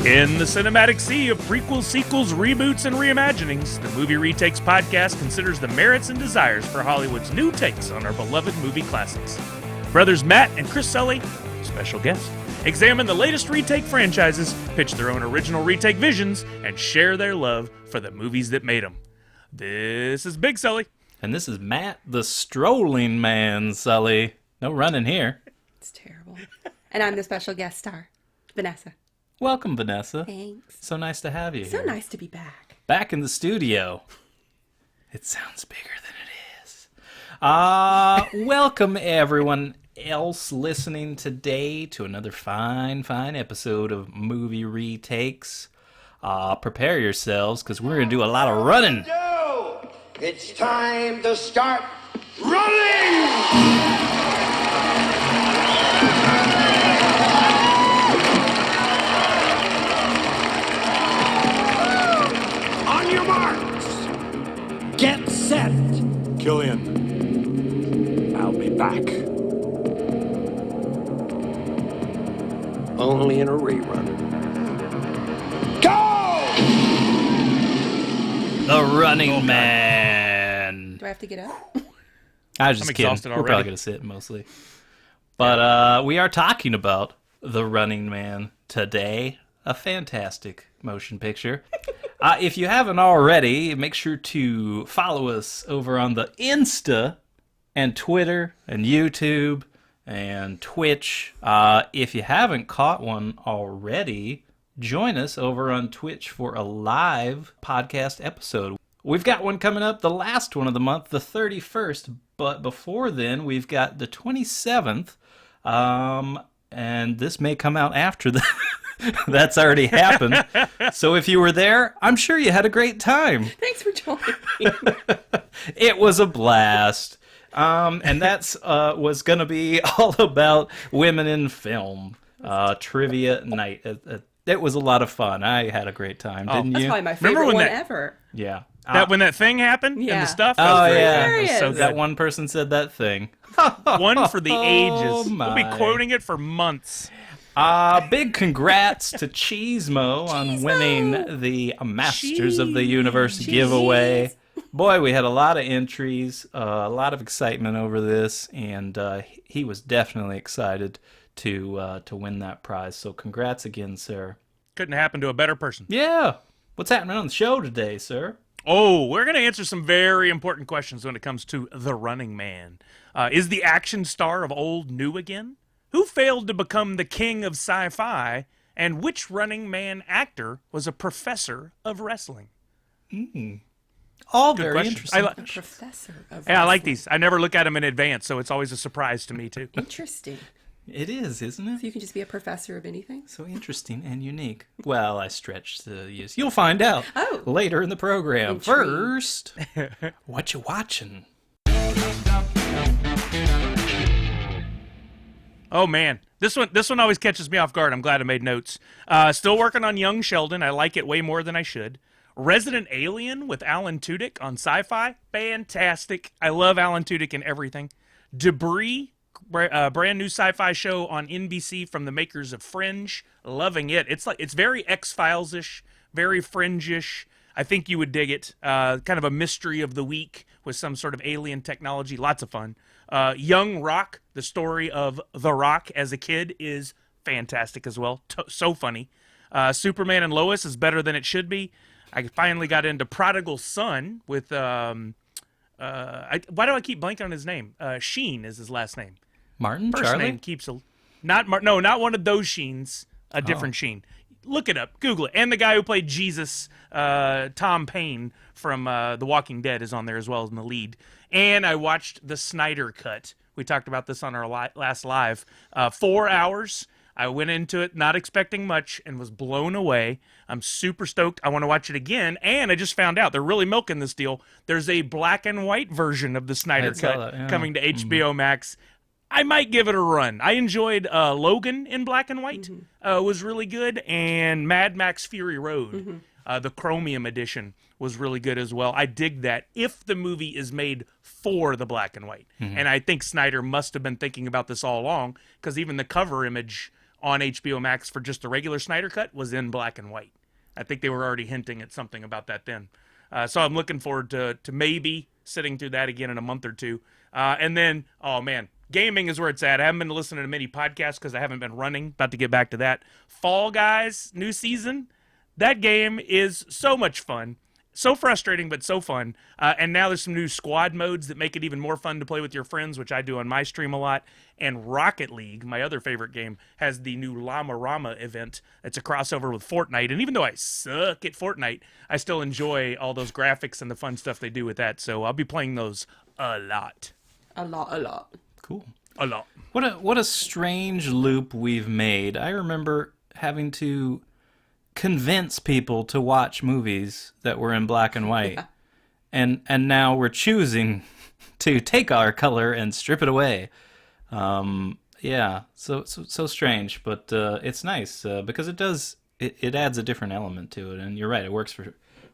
In the cinematic sea of prequels, sequels, reboots, and reimaginings, the Movie Retakes podcast considers the merits and desires for Hollywood's new takes on our beloved movie classics. Brothers Matt and Chris Sully, special guest, examine the latest retake franchises, pitch their own original retake visions, and share their love for the movies that made them. This is Big Sully. And this is Matt, the strolling man, Sully. No running here. It's terrible. And I'm the special guest star, Vanessa. Welcome, Vanessa. Thanks. So nice to have you So here. nice to be back. Back in the studio. It sounds bigger than it is. Welcome, everyone else listening today to another fine episode of Movie Retakes. Prepare yourselves, because we're going to do a lot of running. It's time to start running! On your marks, get set. Killian, I'll be back. Only in a rerun. Go! The Running Man. Do I have to get up? I was just I'm kidding. exhausted We're already. probably going to sit mostly. But we are talking about The Running Man today. A fantastic motion picture. If you haven't already, make sure to follow us over on the Insta and Twitter and YouTube and Twitch. If you haven't caught one already, join us over on Twitch for a live podcast episode. We've got one coming up, the last one of the month, the 31st. But before then, we've got the 27th. And this may come out after the... That's already happened. So if you were there, I'm sure you had a great time. Thanks for joining me. It was a blast. And that's was going to be all about women in film. Trivia night. It was a lot of fun. I had a great time, didn't That's you? probably my Remember favorite when one that- ever. Yeah. When that thing happened and Yeah. the stuff. Oh, that was great. yeah. Hilarious. So That one person said that thing. one for the ages. We'll be my. quoting it for months. Big congrats to Cheesemo on winning the Masters of the Universe giveaway. Boy, we had a lot of entries, a lot of excitement over this, and he was definitely excited to win that prize. So congrats again, sir. Couldn't happen to a better person. Yeah. What's happening on the show today, sir? Oh, we're going to answer some very important questions when it comes to The Running Man. Is the action star of old new again? Who failed to become the king of sci-fi? And which Running Man actor was a professor of wrestling? All Good very question. interesting. A professor of Yeah, I like wrestling. these. I never look at them in advance, so it's always a surprise to me, too. Interesting. It is, isn't it? So you can just be a professor of anything? So interesting and unique. Well, I stretched the use. You'll find out Oh. later in the program. Intrigued. First, what you watching? Oh man, this one always catches me off guard. I'm glad I made notes. Still working on Young Sheldon. I like it way more than I should. Resident Alien with Alan Tudyk on Sci-Fi, fantastic. I love Alan Tudyk and everything. Debris, brand new sci-fi show on NBC from the makers of Fringe. Loving it. It's very X-Files-ish, very Fringe-ish. I think you would dig it. Kind of a mystery of the week with some sort of alien technology. Lots of fun. Young Rock, the story of The Rock as a kid, is fantastic as well. So funny. Superman and Lois is better than it should be. I finally got into Prodigal Son with why do I keep blanking on his name? Sheen is his last name. Martin? First Charlie? name keeps a not one of those Sheens. A different Sheen. Look it up. Google it. And the guy who played Jesus, Tom Paine from The Walking Dead, is on there as well as in the lead. And I watched the Snyder Cut. We talked about this on our last live. 4 hours. I went into it not expecting much and was blown away. I'm super stoked. I want to watch it again. And I just found out they're really milking this deal. There's a black and white version of the Snyder saw Cut that, yeah. coming to HBO Max. I might give it a run. I enjoyed Logan in black and white. Was really good. And Mad Max Fury Road, the Chromium edition, was really good as well. I dig that if the movie is made for the black and white. And I think Snyder must have been thinking about this all along, because even the cover image on HBO Max for just the regular Snyder Cut was in black and white. I think they were already hinting at something about that then. So I'm looking forward to maybe sitting through that again in a month or two. And then, oh man, gaming is where it's at. I haven't been listening to many podcasts because I haven't been running. About to get back to that. Fall Guys, new season. That game is so much fun. So frustrating, but so fun. And now there's some new squad modes that make it even more fun to play with your friends, which I do on my stream a lot. And Rocket League, my other favorite game, has the new Llama Rama event. It's a crossover with Fortnite. And even though I suck at Fortnite, I still enjoy all those graphics and the fun stuff they do with that. So I'll be playing those a lot. A lot. Cool. A lot. What a strange loop we've made. I remember having to convince people to watch movies that were in black and white. Yeah. And now we're choosing to take our color and strip it away. Yeah, so strange, but it's nice because it adds a different element to it. And you're right, it works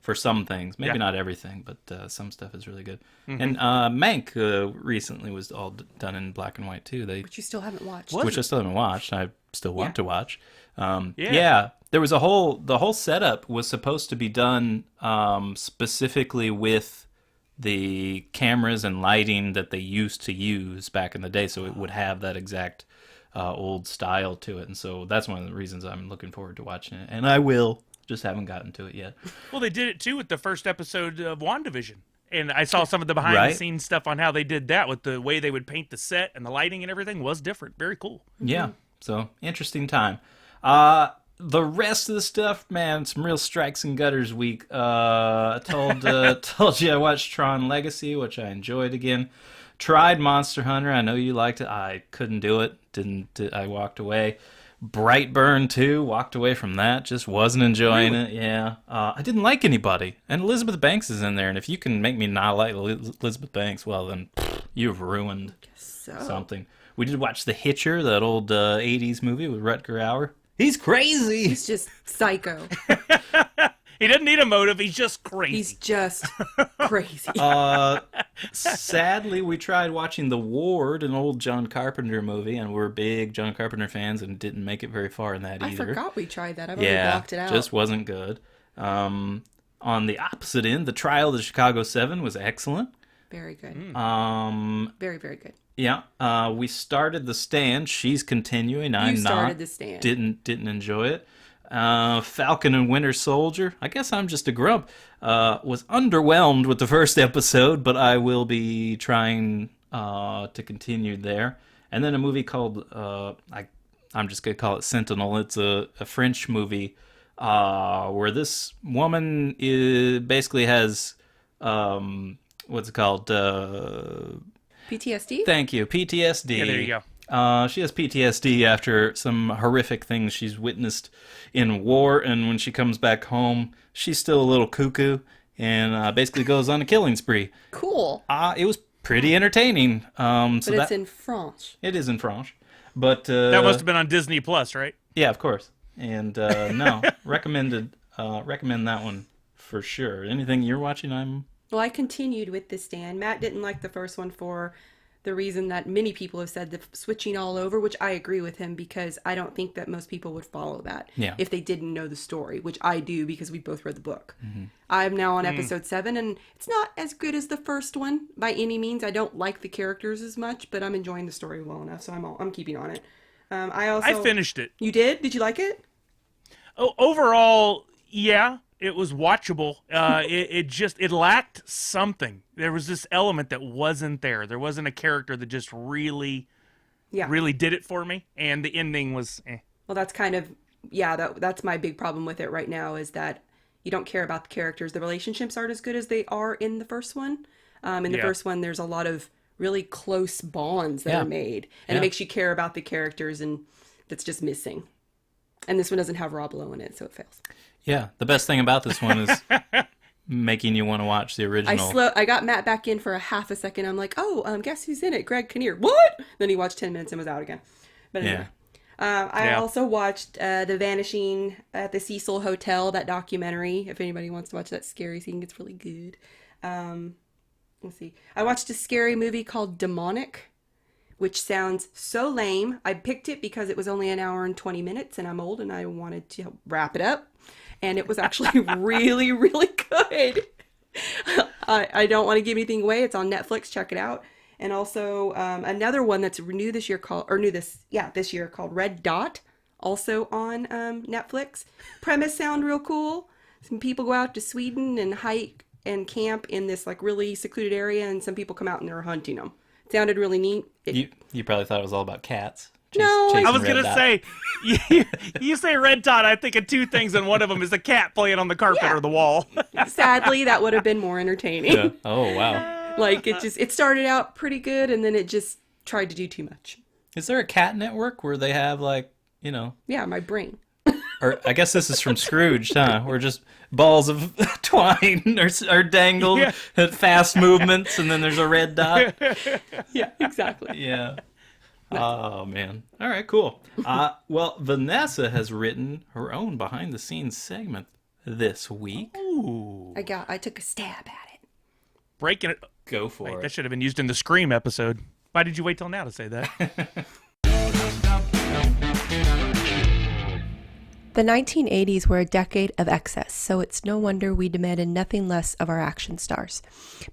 for some things, maybe not everything, but some stuff is really good. Mm-hmm. And Mank recently was all done in black and white too. Which you still haven't watched. Which I still haven't watched. I still want to watch. Yeah. There was the whole setup was supposed to be done specifically with the cameras and lighting that they used to use back in the day, so it would have that exact old style to it. And so that's one of the reasons I'm looking forward to watching it. And I will, just haven't gotten to it yet. Well, they did it too with the first episode of WandaVision. And I saw some of the behind-the-scenes stuff on how they did that with the way they would paint the set and the lighting and everything was different. Very cool. Yeah, so interesting time. The rest of the stuff, man, some real strikes and gutters week. I told you I watched Tron Legacy, which I enjoyed again. Tried Monster Hunter. I know you liked it. I couldn't do it. I walked away. Brightburn 2, walked away from that. Just wasn't enjoying it. Yeah. I didn't like anybody. And Elizabeth Banks is in there. And if you can make me not like Elizabeth Banks, well, then you've ruined something. We did watch The Hitcher, that old 80s movie with Rutger Hauer. He's crazy. He's just psycho. He doesn't need a motive. He's just crazy. He's just crazy. Sadly, we tried watching The Ward, an old John Carpenter movie, and we're big John Carpenter fans and didn't make it very far in that either. I forgot we tried that. I've already blocked it out. Just wasn't good. On the opposite end, The Trial of the Chicago 7 was excellent. Very good. Very, very good. Yeah, we started The Stand. She's continuing. I'm not. You started The Stand. Didn't enjoy it. Falcon and Winter Soldier. I guess I'm just a grump. Was underwhelmed with the first episode, but I will be trying to continue there. And then a movie called I'm just gonna call it Sentinel. It's a French movie where this woman basically has what's it called? PTSD? Thank you. PTSD. Yeah, there you go. She has PTSD after some horrific things she's witnessed in war, and when she comes back home, she's still a little cuckoo, and basically goes on a killing spree. Cool. It was pretty entertaining. But it's in French. It is in French. But that must have been on Disney Plus, right? Yeah, of course. And no, recommend that one for sure. Anything you're watching, Well, I continued with The Stand. Matt didn't like the first one for the reason that many people have said, the switching all over, which I agree with him because I don't think that most people would follow that if they didn't know the story, which I do because we both read the book. Mm-hmm. I'm now on episode 7, and it's not as good as the first one by any means. I don't like the characters as much, but I'm enjoying the story well enough, so I'm keeping on it. I finished it. You did? Did you like it? Oh, overall, yeah. It was watchable. It lacked something. There was this element that wasn't there. There wasn't a character that just really did it for me. And the ending was Well, that's kind of, that's my big problem with it right now is that you don't care about the characters. The relationships aren't as good as they are in the first one. In the first one, there's a lot of really close bonds that are made. And it makes you care about the characters, and that's just missing. And this one doesn't have Rob Lowe in it, so it fails. Yeah, the best thing about this one is making you want to watch the original. I got Matt back in for a half a second. I'm like, guess who's in it? Greg Kinnear. What? Then he watched 10 minutes and was out again. But anyway. I also watched The Vanishing at the Cecil Hotel, that documentary. If anybody wants to watch that scary thing, it's really good. Let's see. I watched a scary movie called Demonic, which sounds so lame. I picked it because it was only an hour and 20 minutes, and I'm old and I wanted to wrap it up. And it was actually really, really good. I don't want to give anything away. It's on Netflix. Check it out. And also another one that's new this year this year called Red Dot, also on Netflix. Premise sound real cool. Some people go out to Sweden and hike and camp in this like really secluded area, and some people come out and they're hunting them. It sounded really neat. You probably thought it was all about cats. No, I was going to say, you say Red Dot, I think of two things, and one of them is a cat playing on the carpet or the wall. Sadly, that would have been more entertaining. Yeah. Oh, wow. Like, it started out pretty good, and then it just tried to do too much. Is there a cat network where they have, like, Yeah, my brain. Or I guess this is from Scrooge, huh? Where just balls of twine are dangled at fast movements, and then there's a red dot. Yeah, exactly. Yeah. Oh, man. All right, cool. Well, Vanessa has written her own behind-the-scenes segment this week. Ooh. I took a stab at it. Breaking it. Go for it. That should have been used in the Scream episode. Why did you wait till now to say that? The 1980s were a decade of excess, so it's no wonder we demanded nothing less of our action stars.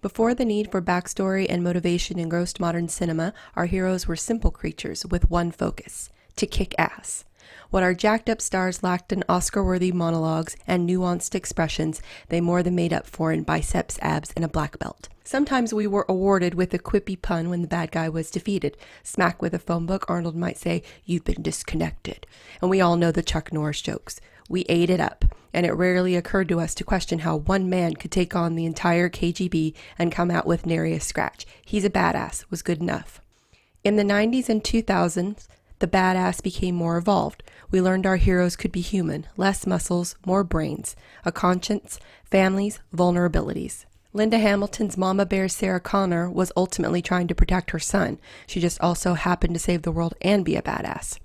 Before the need for backstory and motivation engrossed modern cinema, our heroes were simple creatures with one focus: to kick ass. What our jacked-up stars lacked in Oscar-worthy monologues and nuanced expressions, they more than made up for in biceps, abs, and a black belt. Sometimes we were awarded with a quippy pun when the bad guy was defeated. Smack with a phone book, Arnold might say, "You've been disconnected." And we all know the Chuck Norris jokes. We ate it up, and it rarely occurred to us to question how one man could take on the entire KGB and come out with nary a scratch. He's a badass was good enough. In the 90s and 2000s, the badass became more evolved. We learned our heroes could be human, less muscles, more brains, a conscience, families, vulnerabilities. Linda Hamilton's mama bear Sarah Connor was ultimately trying to protect her son. She just also happened to save the world and be a badass.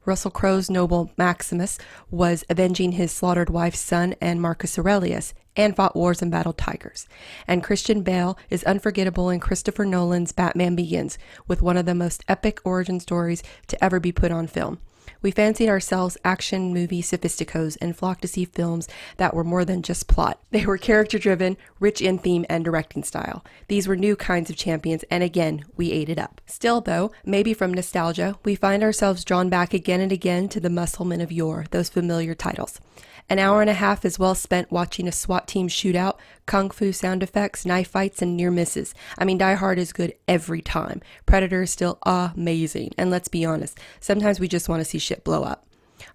Russell Crowe's noble Maximus was avenging his slaughtered wife's son and Marcus Aurelius, and fought wars and battled tigers. And Christian Bale is unforgettable in Christopher Nolan's Batman Begins, with one of the most epic origin stories to ever be put on film. We fancied ourselves action movie sophisticos and flocked to see films that were more than just plot. They were character-driven, rich in theme and directing style. These were new kinds of champions, and again, we ate it up. Still, though, maybe from nostalgia, we find ourselves drawn back again and again to the musclemen of yore, those familiar titles. An hour and a half is well spent watching a SWAT team shootout, kung fu sound effects, knife fights, and near misses. I mean, Die Hard is good every time. Predator is still amazing. And let's be honest, sometimes we just want to see shit blow up.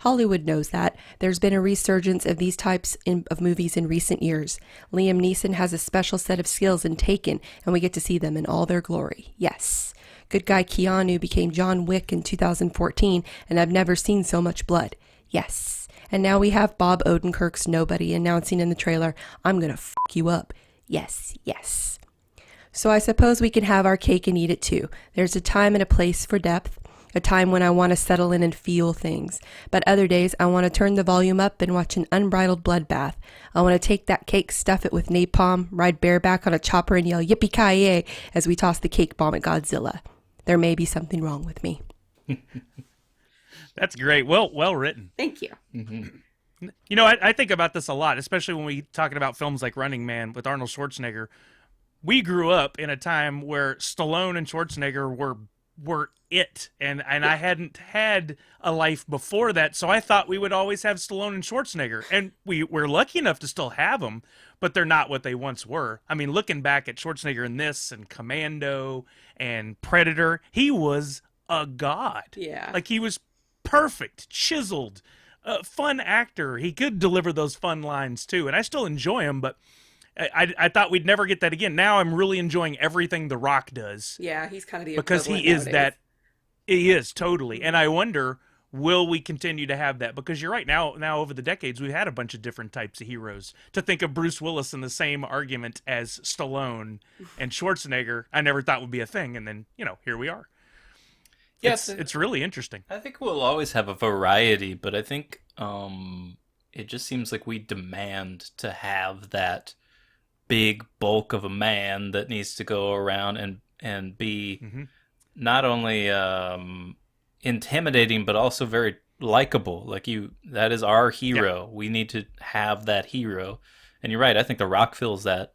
Hollywood knows that. There's been a resurgence of these types of movies in recent years. Liam Neeson has a special set of skills in Taken, and we get to see them in all their glory. Yes. Good guy Keanu became John Wick in 2014, and I've never seen so much blood. Yes. And now we have Bob Odenkirk's Nobody announcing in the trailer, "I'm gonna f*** you up." Yes, yes. So I suppose we can have our cake and eat it too. There's a time and a place for depth, a time when I want to settle in and feel things. But other days I want to turn the volume up and watch an unbridled bloodbath. I want to take that cake, stuff it with napalm, ride bareback on a chopper and yell yippee-ki-yay as we toss the cake bomb at Godzilla. There may be something wrong with me. That's great. Well written. Thank you. Mm-hmm. You know, I think about this a lot, especially when we talking about films like Running Man with Arnold Schwarzenegger. We grew up in a time where Stallone and Schwarzenegger were it, and I hadn't had a life before that, so I thought we would always have Stallone and Schwarzenegger, and we're lucky enough to still have them, but they're not what they once were. I mean, looking back at Schwarzenegger in this and Commando and Predator, he was a god. Yeah. Like, he was perfect, chiseled, fun actor. He could deliver those fun lines too, and I still enjoy him, but I thought we'd never get that again. Now I'm really enjoying everything The Rock does. Yeah, he's kind of the because he is nowadays. that. He is totally, and I wonder, will we continue to have that? Because you're right. Now over the decades, we've had a bunch of different types of heroes. To think of Bruce Willis in the same argument as Stallone and Schwarzenegger, I never thought would be a thing, and then here we are. Yes, it's really interesting. I think we'll always have a variety, but I think it just seems like we demand to have that big bulk of a man that needs to go around and be not only intimidating, but also very likable. Like that is our hero. Yeah. We need to have that hero. And you're right. I think The Rock fills that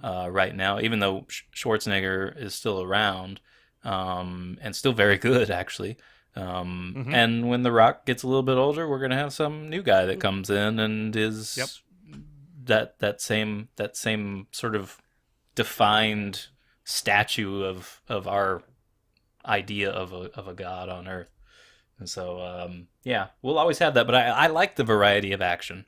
right now, even though Schwarzenegger is still around and still very good, actually. And when The Rock gets a little bit older, we're gonna have some new guy that comes in and is that same sort of defined statue of our idea of a god on Earth. And so we'll always have that. But I like the variety of action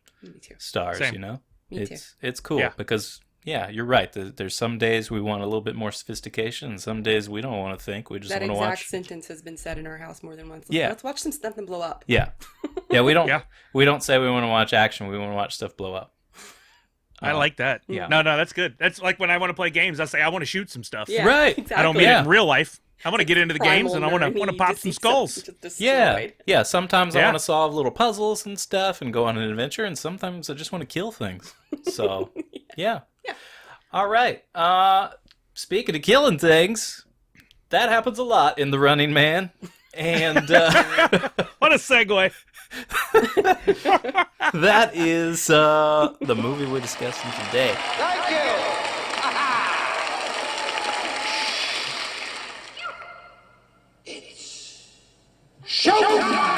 stars. Same. You know, Me too. It's cool because. Yeah, you're right. There's some days we want a little bit more sophistication, and some days we don't want to think. We just want to watch. That exact sentence has been said in our house more than once. Let's watch some stuff and blow up. Yeah, we don't say we want to watch action. We want to watch stuff blow up. I like that. Yeah. No, that's good. That's like when I want to play games. I say I want to shoot some stuff. Yeah, right. Exactly. I don't mean it in real life. I want to get into the games and I want to pop some skulls. Yeah. Sometimes I want to solve little puzzles and stuff and go on an adventure, and sometimes I just want to kill things. So yeah. All right. Speaking of killing things, that happens a lot in The Running Man. And what a segue. That is the movie we're discussing today. Thank you. It's showtime.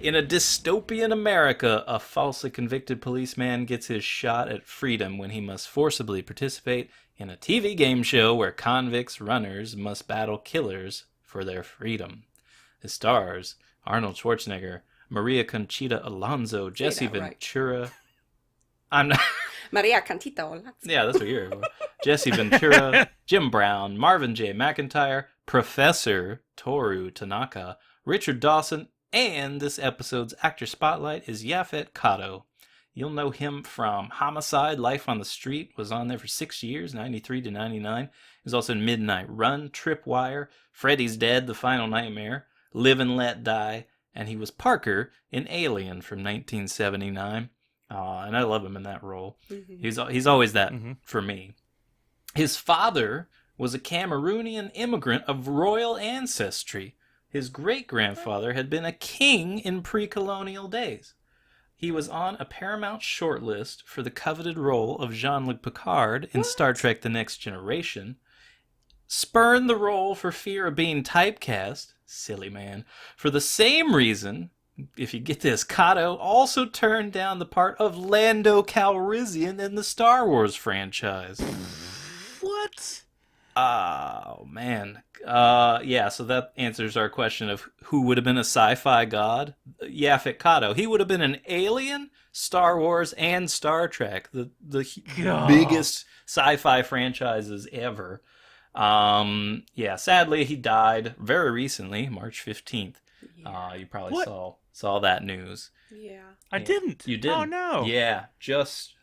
In a dystopian America, a falsely convicted policeman gets his shot at freedom when he must forcibly participate in a TV game show where convicts runners must battle killers for their freedom. It stars Arnold Schwarzenegger, Maria Conchita Alonso, Jesse Ventura. Right. I'm not. Maria Conchita Alonso. Yeah, that's what you're. Jesse Ventura, Jim Brown, Marvin J. McIntyre, Professor Toru Tanaka, Richard Dawson. And this episode's actor spotlight is Yaphet Kotto. You'll know him from Homicide, Life on the Street, was on there for 6 years, 93 to 99. He was also in Midnight Run, Tripwire, Freddy's Dead, The Final Nightmare, Live and Let Die, and he was Parker in Alien from 1979. And I love him in that role. Mm-hmm. He's always that for me. His father was a Cameroonian immigrant of royal ancestry. His great-grandfather had been a king in pre-colonial days. He was on a Paramount shortlist for the coveted role of Jean-Luc Picard in Star Trek The Next Generation, spurned the role for fear of being typecast, silly man, for the same reason, if you get this, Kotto also turned down the part of Lando Calrissian in the Star Wars franchise. What? Oh, man. So that answers our question of who would have been a sci-fi god. Yaphet Kotto. He would have been an Alien, Star Wars, and Star Trek. The biggest sci-fi franchises ever. Sadly, he died very recently, March 15th. Yeah. You probably saw that news. Yeah. I didn't. You didn't? Oh, no. Yeah, just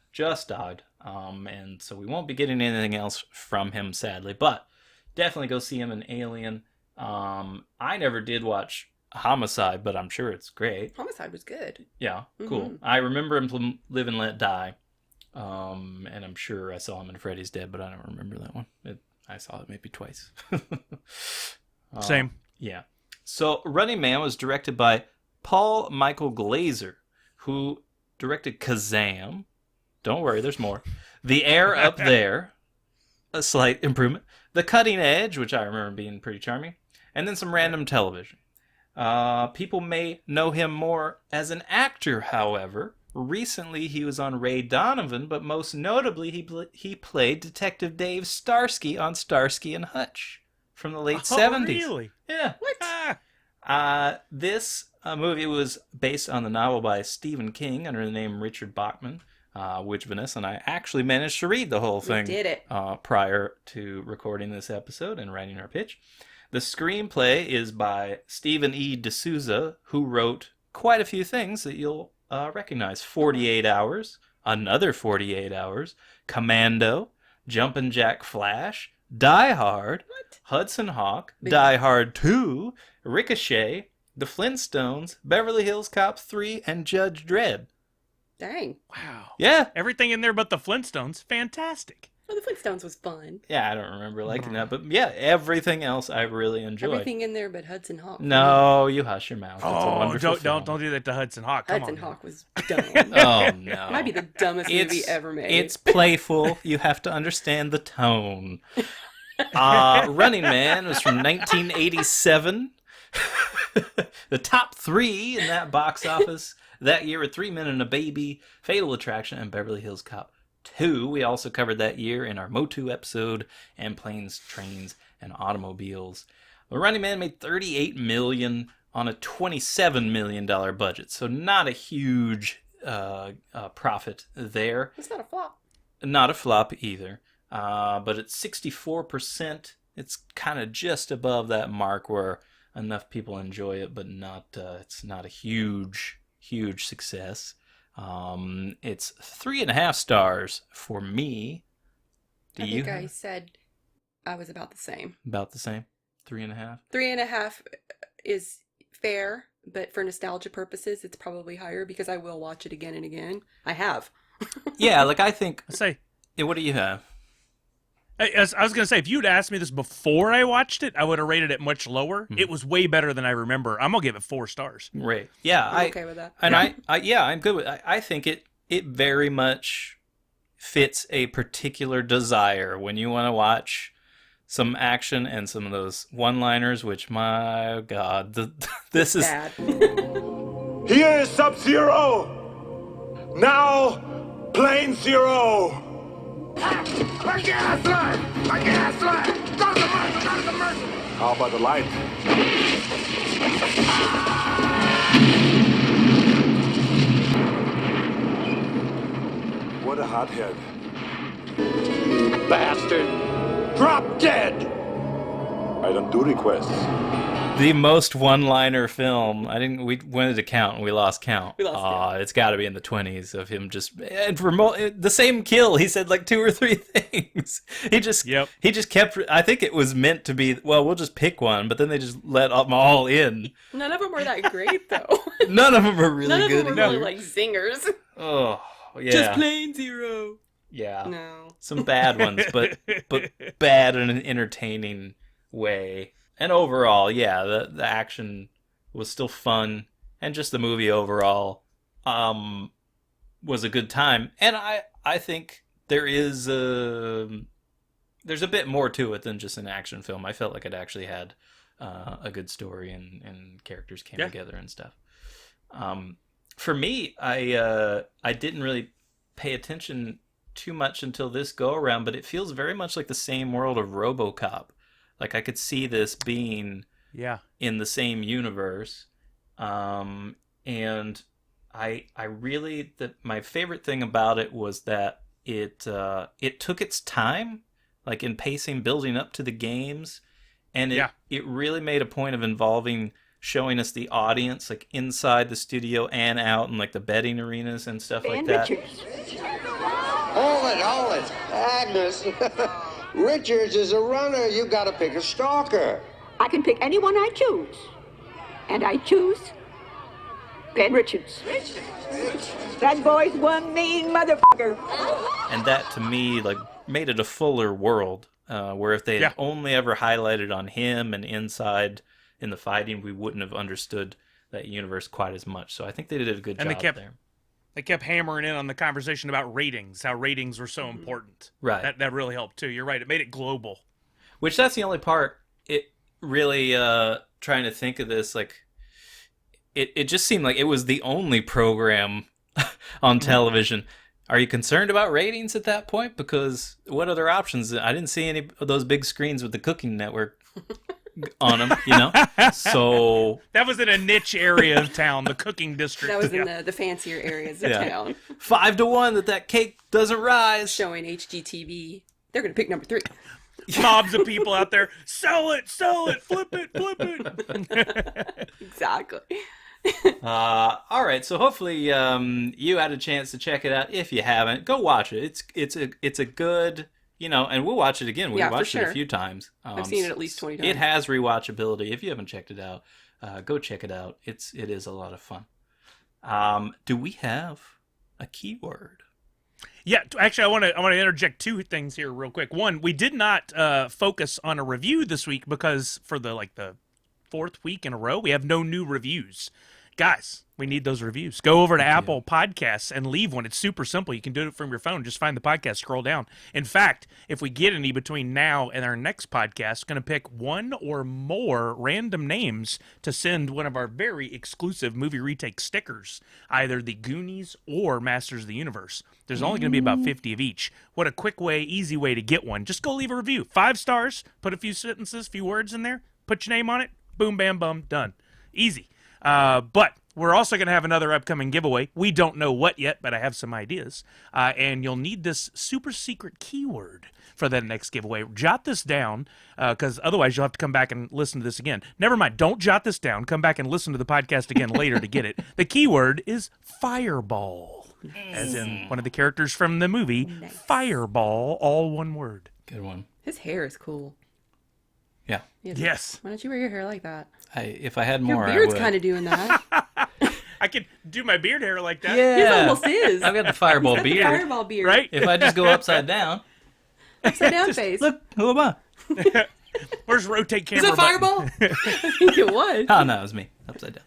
died. And so we won't be getting anything else from him, sadly. But definitely go see him in Alien. I never did watch Homicide, but I'm sure it's great. Homicide was good. Yeah, cool. I remember him from Live and Let Die. And I'm sure I saw him in Freddy's Dead, but I don't remember that one. I saw it maybe twice. Same. Yeah. So Running Man was directed by Paul Michael Glaser, who directed Kazam. Don't worry, there's more. The Air Up There, a slight improvement. The Cutting Edge, which I remember being pretty charming. And then some random television. People may know him more as an actor, however. Recently, he was on Ray Donovan, but most notably, he played Detective Dave Starsky on Starsky and Hutch from the late 70s. Really? Yeah. What? This movie was based on the novel by Stephen King under the name Richard Bachman, which Vanessa and I actually managed to read the whole thing. We did it. Prior to recording this episode and writing our pitch. The screenplay is by Stephen E. D'Souza, who wrote quite a few things that you'll recognize. 48 Hours, Another 48 Hours, Commando, Jumpin' Jack Flash, Die Hard, Hudson Hawk, Die Hard 2, Ricochet, The Flintstones, Beverly Hills Cop 3, and Judge Dredd. Dang. Wow. Yeah. Everything in there but the Flintstones, fantastic. Well, the Flintstones was fun. Yeah, I don't remember liking that, but yeah, everything else I really enjoyed. Everything in there but Hudson Hawk. No, you hush your mouth. It's a Oh, wonderful don't film. do that to Hudson Hawk. Come Hudson on. Hawk was dumb. Oh no. Might be the dumbest movie ever made. It's playful. You have to understand the tone. Running Man was from 1987. The top 3 in that box office that year were 3 Men and a Baby, Fatal Attraction, and Beverly Hills Cop 2. We also covered that year in our Motu episode, and Planes, Trains, and Automobiles. The Running Man made $38 million on a $27 million budget, so not a huge profit there. It's not a flop. Not a flop either, but at 64%, it's kind of just above that mark where enough people enjoy it, but it's not a huge success. It's 3.5 stars for me. I think I said I was about the same. About the same? 3.5? 3.5 is fair, but for nostalgia purposes, it's probably higher because I will watch it again and again. I have. Yeah, like I think... Say, what do you have? I was going to say, if you'd asked me this before I watched it, I would have rated it much lower. Mm-hmm. It was way better than I remember. I'm going to give it 4 stars. Right. Yeah. I'm okay with that. And I'm good with it. I think it very much fits a particular desire when you want to watch some action and some of those one-liners, which, my God, this is... Bad. Here is Sub-Zero. Now, Plane Zero. My gas line! My gas line! Go to the mercy! Go to the mercy! How about the light? What a hothead. You bastard! Drop dead! I don't do requests. The most one-liner film. We wanted to count and we lost count. It's got to be in the 20s of him just, and for the same kill, he said like 2 or 3 things. He just kept. I think it was meant to be. Well, we'll just pick one, but then they just let them all in. None of them were that great though. None of them are really None good. None of them were really like zingers. Oh yeah. Just Plane Zero. Yeah. No. Some bad ones, but bad in an entertaining way. And overall, yeah, the action was still fun, and just the movie overall was a good time. And I think there's a bit more to it than just an action film. I felt like it actually had a good story and characters came together and stuff. For me, I didn't really pay attention too much until this go around, but it feels very much like the same world of RoboCop. Like I could see this being in the same universe, and I really my favorite thing about it was that it took its time, like in pacing, building up to the games, and it really made a point of showing us the audience, like inside the studio and out, and like the betting arenas and stuff like that. Hold it, Agnes. Richards is a runner. You gotta pick a stalker. I can pick anyone I choose. And I choose Ben Richards. That boy's one mean motherfucker. And that, to me, like made it a fuller world, where if they had only ever highlighted on him and inside in the fighting, we wouldn't have understood that universe quite as much. So I think they did a good job there. They kept hammering in on the conversation about ratings, how ratings were so important. Right. That really helped, too. You're right. It made it global. Which, that's the only part, it really, trying to think of this, like, it just seemed like it was the only program on television. Are you concerned about ratings at that point? Because what other options? I didn't see any of those big screens with the Cooking Network on them, so that was in a niche area of town, the cooking district. That was in the fancier areas of town. 5-1 that cake doesn't rise. Showing HGTV. They're gonna pick number 3. Mobs of people out there, sell it, flip it. Exactly. All right, so hopefully you had a chance to check it out. If you haven't, go watch it. It's a good. And we'll watch it again. We watched it a few times. I've seen it at least 20 times. It has rewatchability. If you haven't checked it out, go check it out. It is a lot of fun. Do we have a keyword. Yeah, actually, I want to interject two things here real quick. One, we did not focus on a review this week because for the fourth week in a row, we have no new reviews. Guys, we need those reviews. Go over to Apple Podcasts and leave one. It's super simple. You can do it from your phone. Just find the podcast, scroll down. In fact, if we get any between now and our next podcast, going to pick one or more random names to send one of our very exclusive movie retake stickers, either the Goonies or Masters of the Universe. There's only going to be about 50 of each. What a quick way, easy way to get one. Just go leave a review. 5 stars, put a few sentences, few words in there, put your name on it, boom, bam, bum, done. Easy. But we're also going to have another upcoming giveaway. We don't know what yet, but I have some ideas. And you'll need this super secret keyword for that next giveaway. Jot this down, because otherwise you'll have to come back and listen to this again. Never mind. Don't jot this down. Come back and listen to the podcast again later to get it. The keyword is fireball, as in one of the characters from the movie Fireball, all one word. Good one. His hair is cool. Yeah. Yes. Why don't you wear your hair like that? If I had Your more, beard's I would. kind of doing that. I could do my beard hair like that. Yeah. His almost is. I've got the fireball Got the beard. fireball beard. Right? If I just go upside down, Upside down face. look, who am I? Where's rotate camera? Is that button? fireball? I think it was. Oh, no, it was me. Upside down.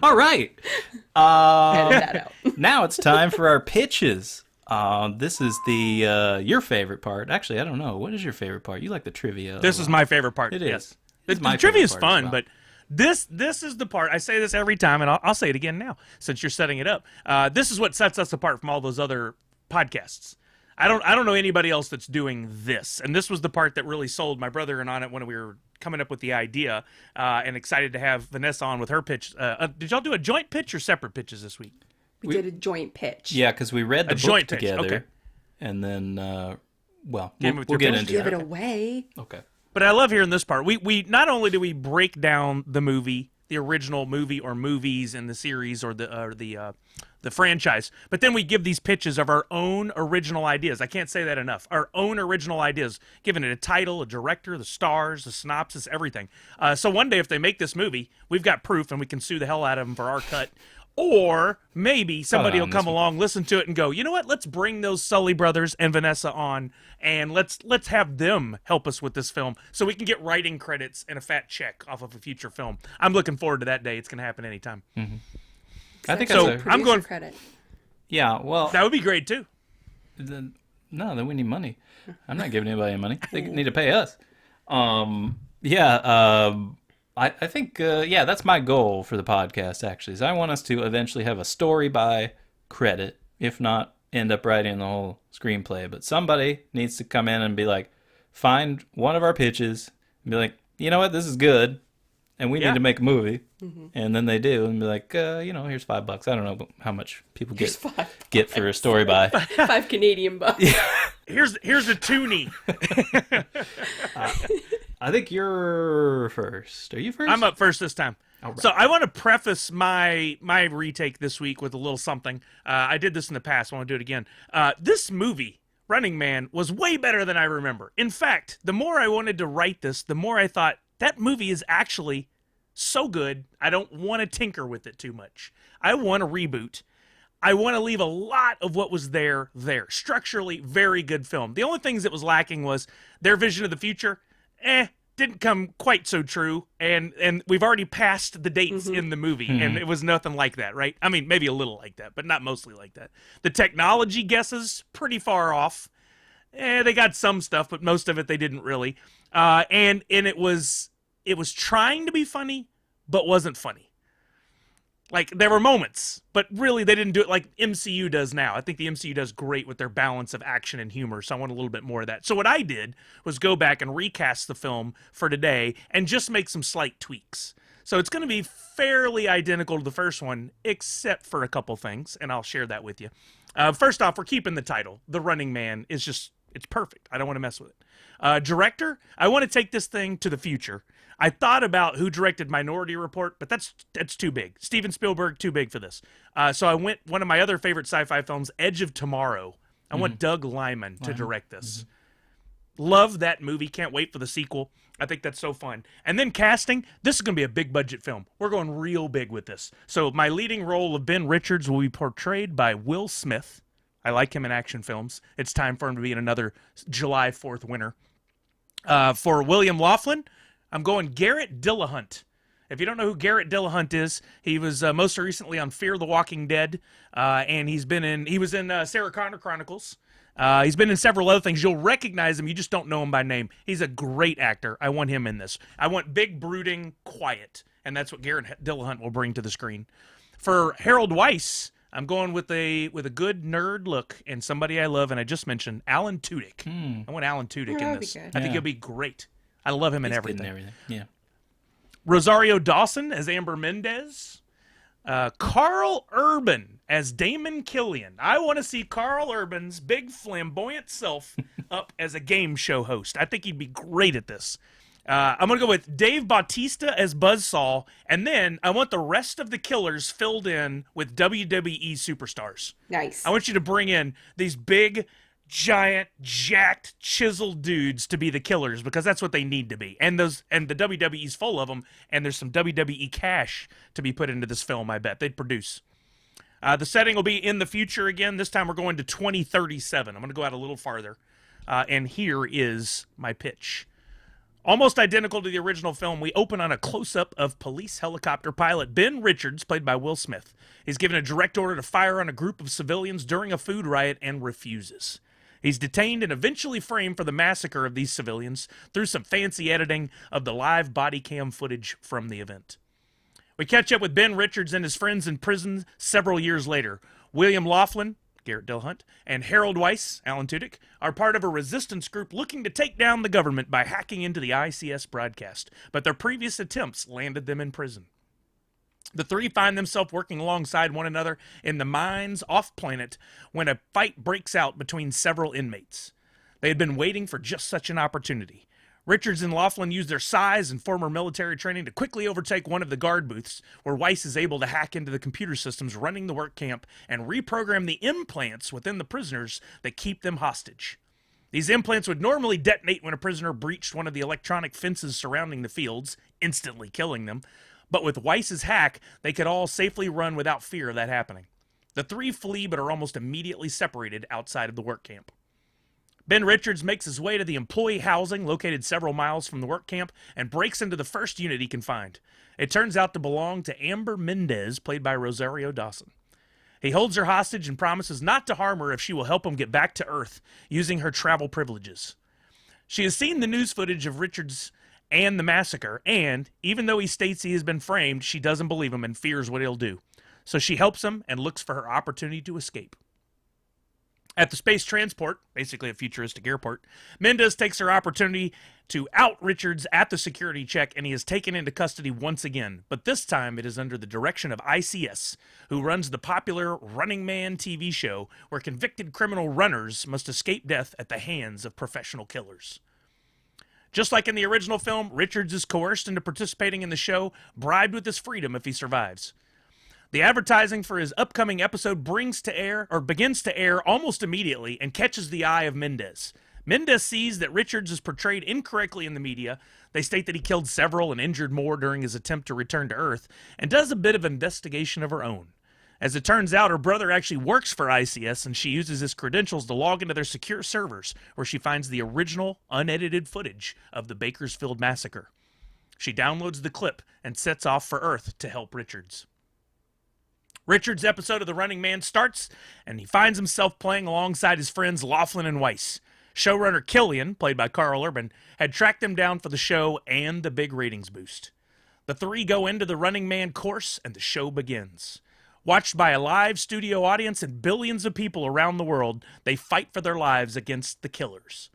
All right. Edit that out. Now it's time for our pitches. This is the your favorite part. Actually, I don't know. What is your favorite part? You like the trivia. This is my favorite part. It Yes. is. The, It's my the trivia is favorite part as fun, well. but this is the part. I say this every time, and I'll say it again now since you're setting it up. This is what sets us apart from all those other podcasts. I don't know anybody else that's doing this, and this was the part that really sold my brother and on it when we were coming up with the idea, and excited to have Vanessa on with her pitch. Did y'all do a joint pitch or separate pitches this week? We did a joint pitch. Yeah, because we read the book joint pitch, together, okay. and then well, Came we'll with your get pitch? into Give it. it away. Okay. But I love hearing this part. We not only do we break down the movie, the original movie or movies in the series or the franchise, but then we give these pitches of our own original ideas. I can't say that enough. Our own original ideas, giving it a title, a director, the stars, the synopsis, everything. So one day if they make this movie, we've got proof and we can sue the hell out of them for our cut. Or maybe somebody will come along, listen to it, and go, you know what? Let's bring those Sully Brothers and Vanessa on, and let's have them help us with this film, so we can get writing credits and a fat check off of a future film. I'm looking forward to that day. It's going to happen anytime. I think So, that's a, I'm going- credit. yeah. Well, That would be great too. then we need money. I'm not giving anybody any money. They need to pay us. I think, that's my goal for the podcast, actually, is I want us to eventually have a story by credit, if not end up writing the whole screenplay. But somebody needs to come in and be like, find one of our pitches and be like, you know what, this is good, and we need to make a movie. And then they do, and be like, here's $5. I don't know how much people get for a story by. 5 Canadian bucks. Here's a toonie. I think you're first. Are you first? I'm up first this time. All right. So I want to preface my retake this week with a little something. I did this in the past. I want to do it again. This movie, Running Man, was way better than I remember. In fact, the more I wanted to write this, the more I thought that movie is actually so good, I don't want to tinker with it too much. I want a reboot. I want to leave a lot of what was there. Structurally, very good film. The only things that was lacking was their vision of the future. Didn't come quite so true, and we've already passed the dates in the movie, and it was nothing like that, right? I mean, maybe a little like that, but not mostly like that. The technology guesses, pretty far off. They got some stuff, but most of it they didn't really. And it was trying to be funny, but wasn't funny. Like, there were moments, but really they didn't do it like MCU does now. I think the MCU does great with their balance of action and humor, so I want a little bit more of that. So what I did was go back and recast the film for today and just make some slight tweaks. So it's going to be fairly identical to the first one, except for a couple things, and I'll share that with you. First off, we're keeping the title. The Running Man is just, it's perfect. I don't want to mess with it. Director, I want to take this thing to the future. I thought about who directed Minority Report, but that's too big. Steven Spielberg, too big for this. So I went one of my other favorite sci-fi films, Edge of Tomorrow. I want Doug Liman to direct this. Love that movie. Can't wait for the sequel. I think that's so fun. And then casting. This is going to be a big budget film. We're going real big with this. So my leading role of Ben Richards will be portrayed by Will Smith. I like him in action films. It's time for him to be in another July 4th winner. For William Laughlin, I'm going Garrett Dillahunt. If you don't know who Garrett Dillahunt is, he was most recently on Fear the Walking Dead, and he was in Sarah Connor Chronicles. He's been in several other things. You'll recognize him. You just don't know him by name. He's a great actor. I want him in this. I want big, brooding, quiet, and that's what Garrett Dillahunt will bring to the screen. For Harold Weiss, I'm going with a good nerd look and somebody I love, and I just mentioned Alan Tudyk. I want Alan Tudyk in this. I think he'll be great. I love him in everything. Yeah. Rosario Dawson as Amber Mendez. Carl Urban as Damon Killian. I want to see Carl Urban's big flamboyant self up as a game show host. I think he'd be great at this. I'm going to go with Dave Bautista as Buzzsaw, and then I want the rest of the killers filled in with WWE superstars. Nice. I want you to bring in these big, giant, jacked, chiseled dudes to be the killers, because that's what they need to be. And the WWE's full of them, and there's some WWE cash to be put into this film, I bet. They'd produce. The setting will be in the future again. This time we're going to 2037. I'm going to go out a little farther. And here is my pitch. Almost identical to the original film, we open on a close-up of police helicopter pilot Ben Richards, played by Will Smith. He's given a direct order to fire on a group of civilians during a food riot and refuses. He's detained and eventually framed for the massacre of these civilians through some fancy editing of the live body cam footage from the event. We catch up with Ben Richards and his friends in prison several years later. William Laughlin, Garrett Dillahunt, and Harold Weiss, Alan Tudyk, are part of a resistance group looking to take down the government by hacking into the ICS broadcast, but their previous attempts landed them in prison. The three find themselves working alongside one another in the mines off-planet when a fight breaks out between several inmates. They had been waiting for just such an opportunity. Richards and Laughlin use their size and former military training to quickly overtake one of the guard booths, where Weiss is able to hack into the computer systems running the work camp and reprogram the implants within the prisoners that keep them hostage. These implants would normally detonate when a prisoner breached one of the electronic fences surrounding the fields, instantly killing them. But with Weiss's hack, they could all safely run without fear of that happening. The three flee but are almost immediately separated outside of the work camp. Ben Richards makes his way to the employee housing located several miles from the work camp and breaks into the first unit he can find. It turns out to belong to Amber Mendez, played by Rosario Dawson. He holds her hostage and promises not to harm her if she will help him get back to Earth using her travel privileges. She has seen the news footage of Richards and the massacre, and even though he states he has been framed, she doesn't believe him and fears what he'll do. So she helps him and looks for her opportunity to escape. At the space transport, basically a futuristic airport, Mendez takes her opportunity to out Richards at the security check, and he is taken into custody once again. But this time it is under the direction of ICS, who runs the popular Running Man TV show, where convicted criminal runners must escape death at the hands of professional killers. Just like in the original film, Richards is coerced into participating in the show, bribed with his freedom if he survives. The advertising for his upcoming episode begins to air almost immediately and catches the eye of Mendez. Mendez sees that Richards is portrayed incorrectly in the media. They state that he killed several and injured more during his attempt to return to Earth, and does a bit of investigation of her own. As it turns out, her brother actually works for ICS, and she uses his credentials to log into their secure servers, where she finds the original, unedited footage of the Bakersfield massacre. She downloads the clip and sets off for Earth to help Richards. Richards' episode of The Running Man starts, and he finds himself playing alongside his friends Laughlin and Weiss. Showrunner Killian, played by Carl Urban, had tracked them down for the show and the big ratings boost. The three go into the Running Man course, and the show begins. Watched by a live studio audience and billions of people around the world, they fight for their lives against the killers.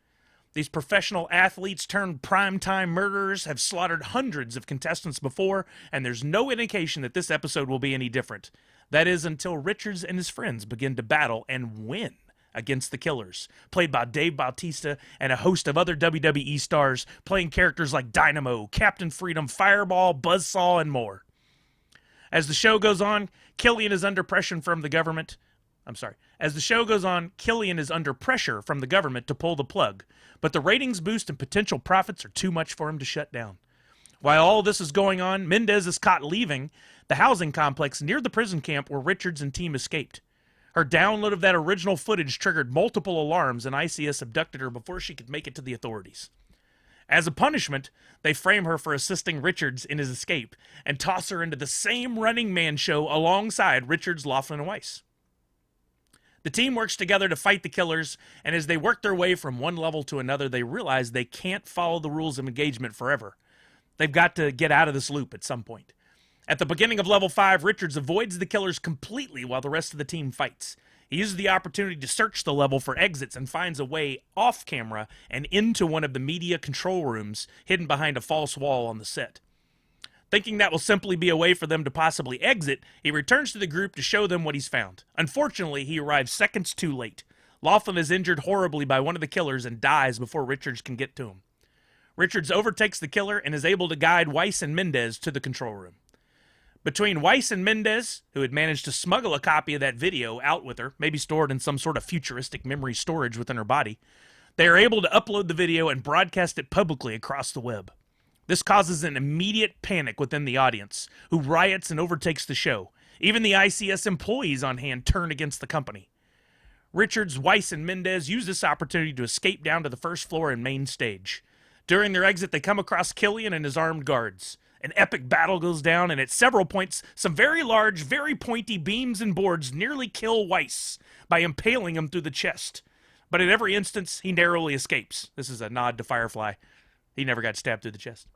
These professional athletes turned primetime murderers have slaughtered hundreds of contestants before, and there's no indication that this episode will be any different. That is, until Richards and his friends begin to battle and win against the killers, played by Dave Bautista and a host of other WWE stars, playing characters like Dynamo, Captain Freedom, Fireball, Buzzsaw, and more. As the show goes on, Killian is under pressure from the government, As the show goes on, Killian is under pressure from the government to pull the plug, but the ratings boost and potential profits are too much for him to shut down. While all this is going on, Mendez is caught leaving the housing complex near the prison camp where Richards and team escaped. Her download of that original footage triggered multiple alarms, and ICS abducted her before she could make it to the authorities. As a punishment, they frame her for assisting Richards in his escape and toss her into the same Running Man show alongside Richards, Laughlin, and Weiss. The team works together to fight the killers, and as they work their way from one level to another, they realize they can't follow the rules of engagement forever. They've got to get out of this loop at some point. At the beginning of level 5, Richards avoids the killers completely while the rest of the team fights. He uses the opportunity to search the level for exits and finds a way off camera and into one of the media control rooms hidden behind a false wall on the set. Thinking that will simply be a way for them to possibly exit, he returns to the group to show them what he's found. Unfortunately, he arrives seconds too late. Laughlin is injured horribly by one of the killers and dies before Richards can get to him. Richards overtakes the killer and is able to guide Weiss and Mendez to the control room. Between Weiss and Mendez, who had managed to smuggle a copy of that video out with her, maybe stored in some sort of futuristic memory storage within her body, they are able to upload the video and broadcast it publicly across the web. This causes an immediate panic within the audience, who riots and overtakes the show. Even the ICS employees on hand turn against the company. Richards, Weiss, and Mendez use this opportunity to escape down to the first floor and main stage. During their exit, they come across Killian and his armed guards. An epic battle goes down, and at several points, some very large, very pointy beams and boards nearly kill Weiss by impaling him through the chest. But at every instance, he narrowly escapes. This is a nod to Firefly. He never got stabbed through the chest.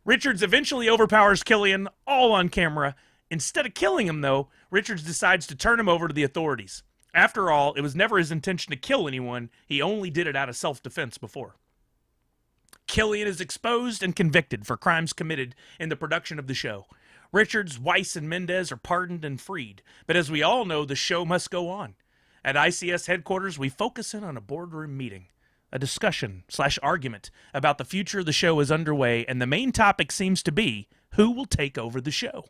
Richards eventually overpowers Killian, all on camera. Instead of killing him, though, Richards decides to turn him over to the authorities. After all, it was never his intention to kill anyone. He only did it out of self-defense before. Killian is exposed and convicted for crimes committed in the production of the show. Richards, Weiss, and Mendez are pardoned and freed. But as we all know, the show must go on. At ICS headquarters, we focus in on a boardroom meeting. A discussion/argument about the future of the show is underway, and the main topic seems to be who will take over the show.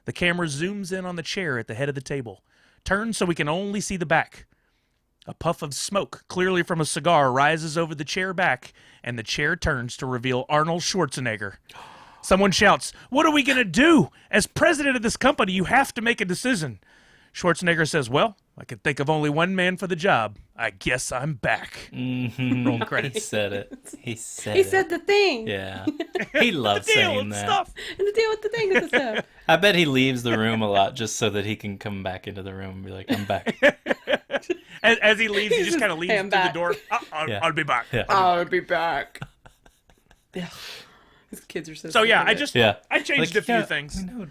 The camera zooms in on the chair at the head of the table, turns so we can only see the back. A puff of smoke, clearly from a cigar, rises over the chair back, and the chair turns to reveal Arnold Schwarzenegger. Someone shouts, "What are we going to do? As president of this company, you have to make a decision." Schwarzenegger says, "Well, I can think of only one man for the job. I guess I'm back." Mm-hmm. Roll He credits. said it. He He said the thing. Yeah. He loves The deal saying and that. stuff. And the deal with the thing is the stuff. I bet he leaves the room a lot just so that he can come back into the room and be like, "I'm back." As he leaves, he just kind of leaves "Hey, through I'm the back." door. Yeah. I'll be back. Yeah. I'll be back. Yeah. His kids are so So yeah, sick of it. Yeah. I changed Like, a few yeah, things. I know.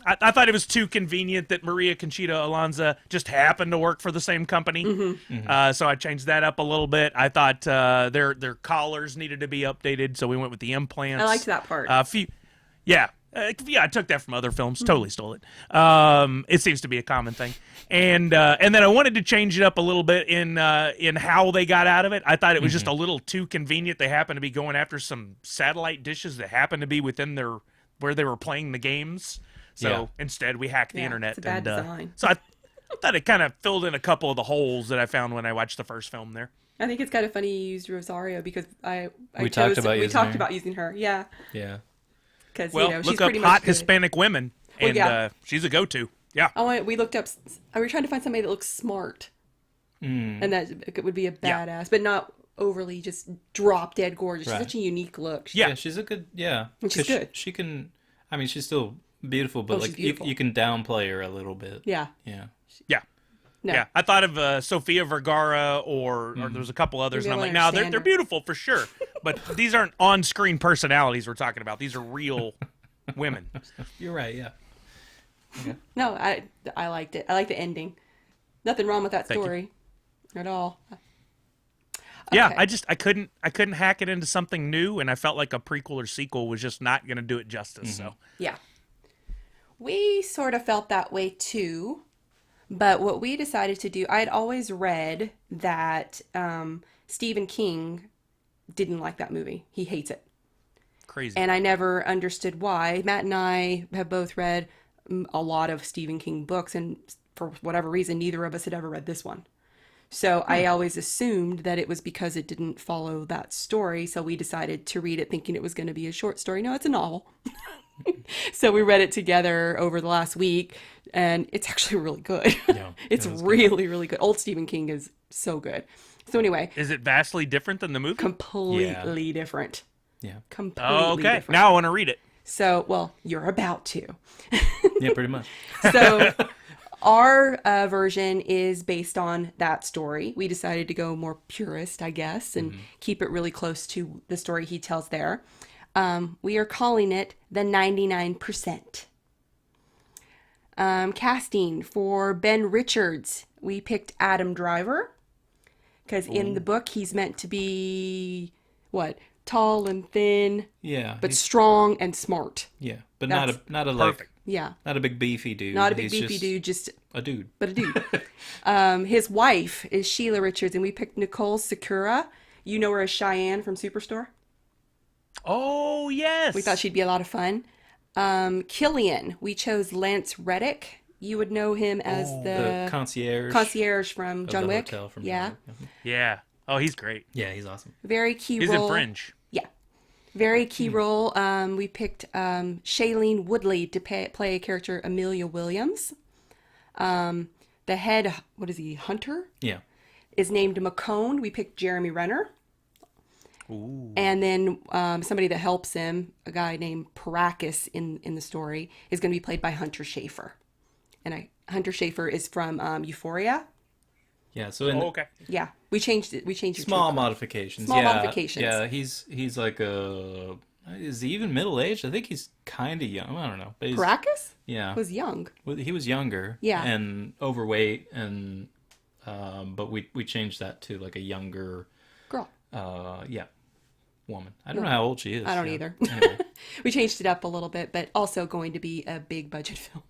I thought it was too convenient that Maria Conchita Alonso just happened to work for the same company. So I changed that up a little bit. I thought their collars needed to be updated, so we went with the implants. I liked that part. Yeah, I took that from other films. Totally stole it. It seems to be a common thing. And then I wanted to change it up a little bit in how they got out of it. I thought it was just a little too convenient. They happened to be going after some satellite dishes that happened to be within where they were playing the games. So instead, we hacked the internet. It's a bad design. So I thought it kind of filled in a couple of the holes that I found when I watched the first film there. I think it's kind of funny you used Rosario because We talked about using her. Yeah. Yeah. Because Well, she's look up pretty hot much good. Hispanic women, and yeah. she's a go-to. Yeah. We looked up. We were trying to find somebody that looks smart, and that it would be a badass, but not overly just drop dead gorgeous. She's Right. such a unique look. Yeah. She's a good, yeah. And she's 'Cause good. She can, I mean, she's still beautiful, but Oh, like she's beautiful. You can downplay her a little bit. Yeah. Yeah. Yeah. No. Yeah, I thought of Sofia Vergara or there was a couple others, Maybe and I'm I like, don't no, understand they're her. beautiful for sure, but these aren't on-screen personalities we're talking about. These are real women. You're right, yeah. No, I liked it. I like the ending. Nothing wrong with that Thank you. story at all. Yeah, Okay. I couldn't hack it into something new, and I felt like a prequel or sequel was just not going to do it justice. So Yeah. We sort of felt that way too. But what we decided to do, I had always read that Stephen King didn't like that movie. He hates it. crazy. And I never understood why. Matt and I have both read a lot of Stephen King books, and for whatever reason, neither of us had ever read this one. So I always assumed that it was because it didn't follow that story. So we decided to read it thinking it was going to be a short story. No, it's a novel. So we read it together over the last week, and it's actually really good. Yeah, it's really, really good. Old Stephen King is so good. So anyway. Is it vastly different than the movie? Completely different. Yeah. Completely different. Now I want to read it. So, well, you're about to. Yeah, pretty much. So our version is based on that story. We decided to go more purist, I guess, and keep it really close to the story he tells there. We are calling it the 99%. Casting for Ben Richards, we picked Adam Driver because in the book he's meant to be tall and thin, but strong and smart. Yeah, but not a perfect. Not a big beefy dude. Not a big beefy dude, just a dude. But a dude. His wife is Sheila Richards, and we picked Nicole Sakura. You know her as Cheyenne from Superstore. Oh, yes. We thought she'd be a lot of fun. Killian, we chose Lance Reddick. You would know him as the concierge from John Wick. Yeah. Oh, he's great. Yeah, he's awesome. Very key he's role. In Fringe. Yeah. Very key role. We picked Shailene Woodley to play a character, Amelia Williams. The head, Hunter? Yeah. Is named McCone. We picked Jeremy Renner. Ooh. And then somebody that helps him, a guy named Paracus in the story, is going to be played by Hunter Schafer. And Hunter Schafer is from Euphoria. Yeah, so okay. Yeah, we changed it. We changed small modifications. Small modifications. Yeah, he's like is he even middle aged? I think he's kind of young. I don't know. Paracus? Yeah, was young. He was younger. Yeah, and overweight, and but we changed that to like a younger girl. Woman. I don't know how old she is. I don't either. Anyway. We changed it up a little bit, but also going to be a big budget film.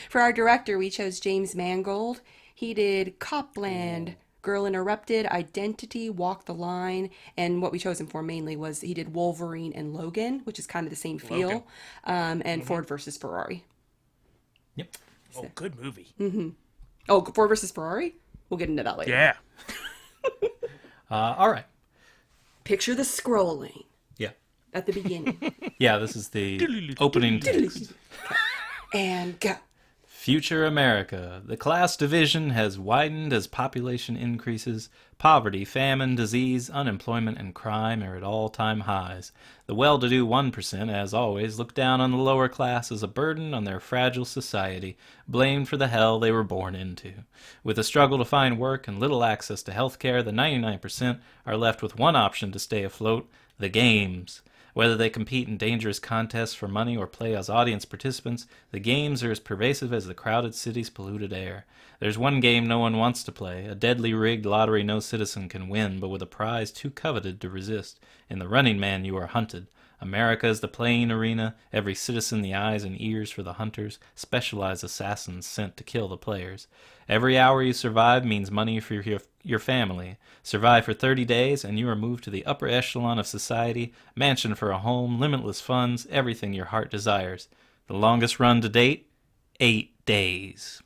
For our director, we chose James Mangold. He did Copland, Girl Interrupted, Identity, Walk the Line, and what we chose him for mainly was he did Wolverine and Logan, which is kind of the same feel, and Ford versus Ferrari. Yep. Oh, good movie. Mm-hmm. Oh, Ford versus Ferrari? We'll get into that later. Yeah. All right. Picture the scrolling. Yeah. At the beginning. Yeah, this is the opening text. And go. Future America. The class division has widened as population increases. Poverty, famine, disease, unemployment, and crime are at all-time highs. The well-to-do 1%, as always, look down on the lower class as a burden on their fragile society, blamed for the hell they were born into. With a struggle to find work and little access to health care, the 99% are left with one option to stay afloat: the games. Whether they compete in dangerous contests for money or play as audience participants, the games are as pervasive as the crowded city's polluted air. There's one game no one wants to play, a deadly rigged lottery no citizen can win, but with a prize too coveted to resist. In the Running Man you are hunted. America is the playing arena, every citizen the eyes and ears for the hunters, specialized assassins sent to kill the players. Every hour you survive means money for your family. Survive for 30 days and you are moved to the upper echelon of society, mansion for a home, limitless funds, everything your heart desires. The longest run to date? 8 days.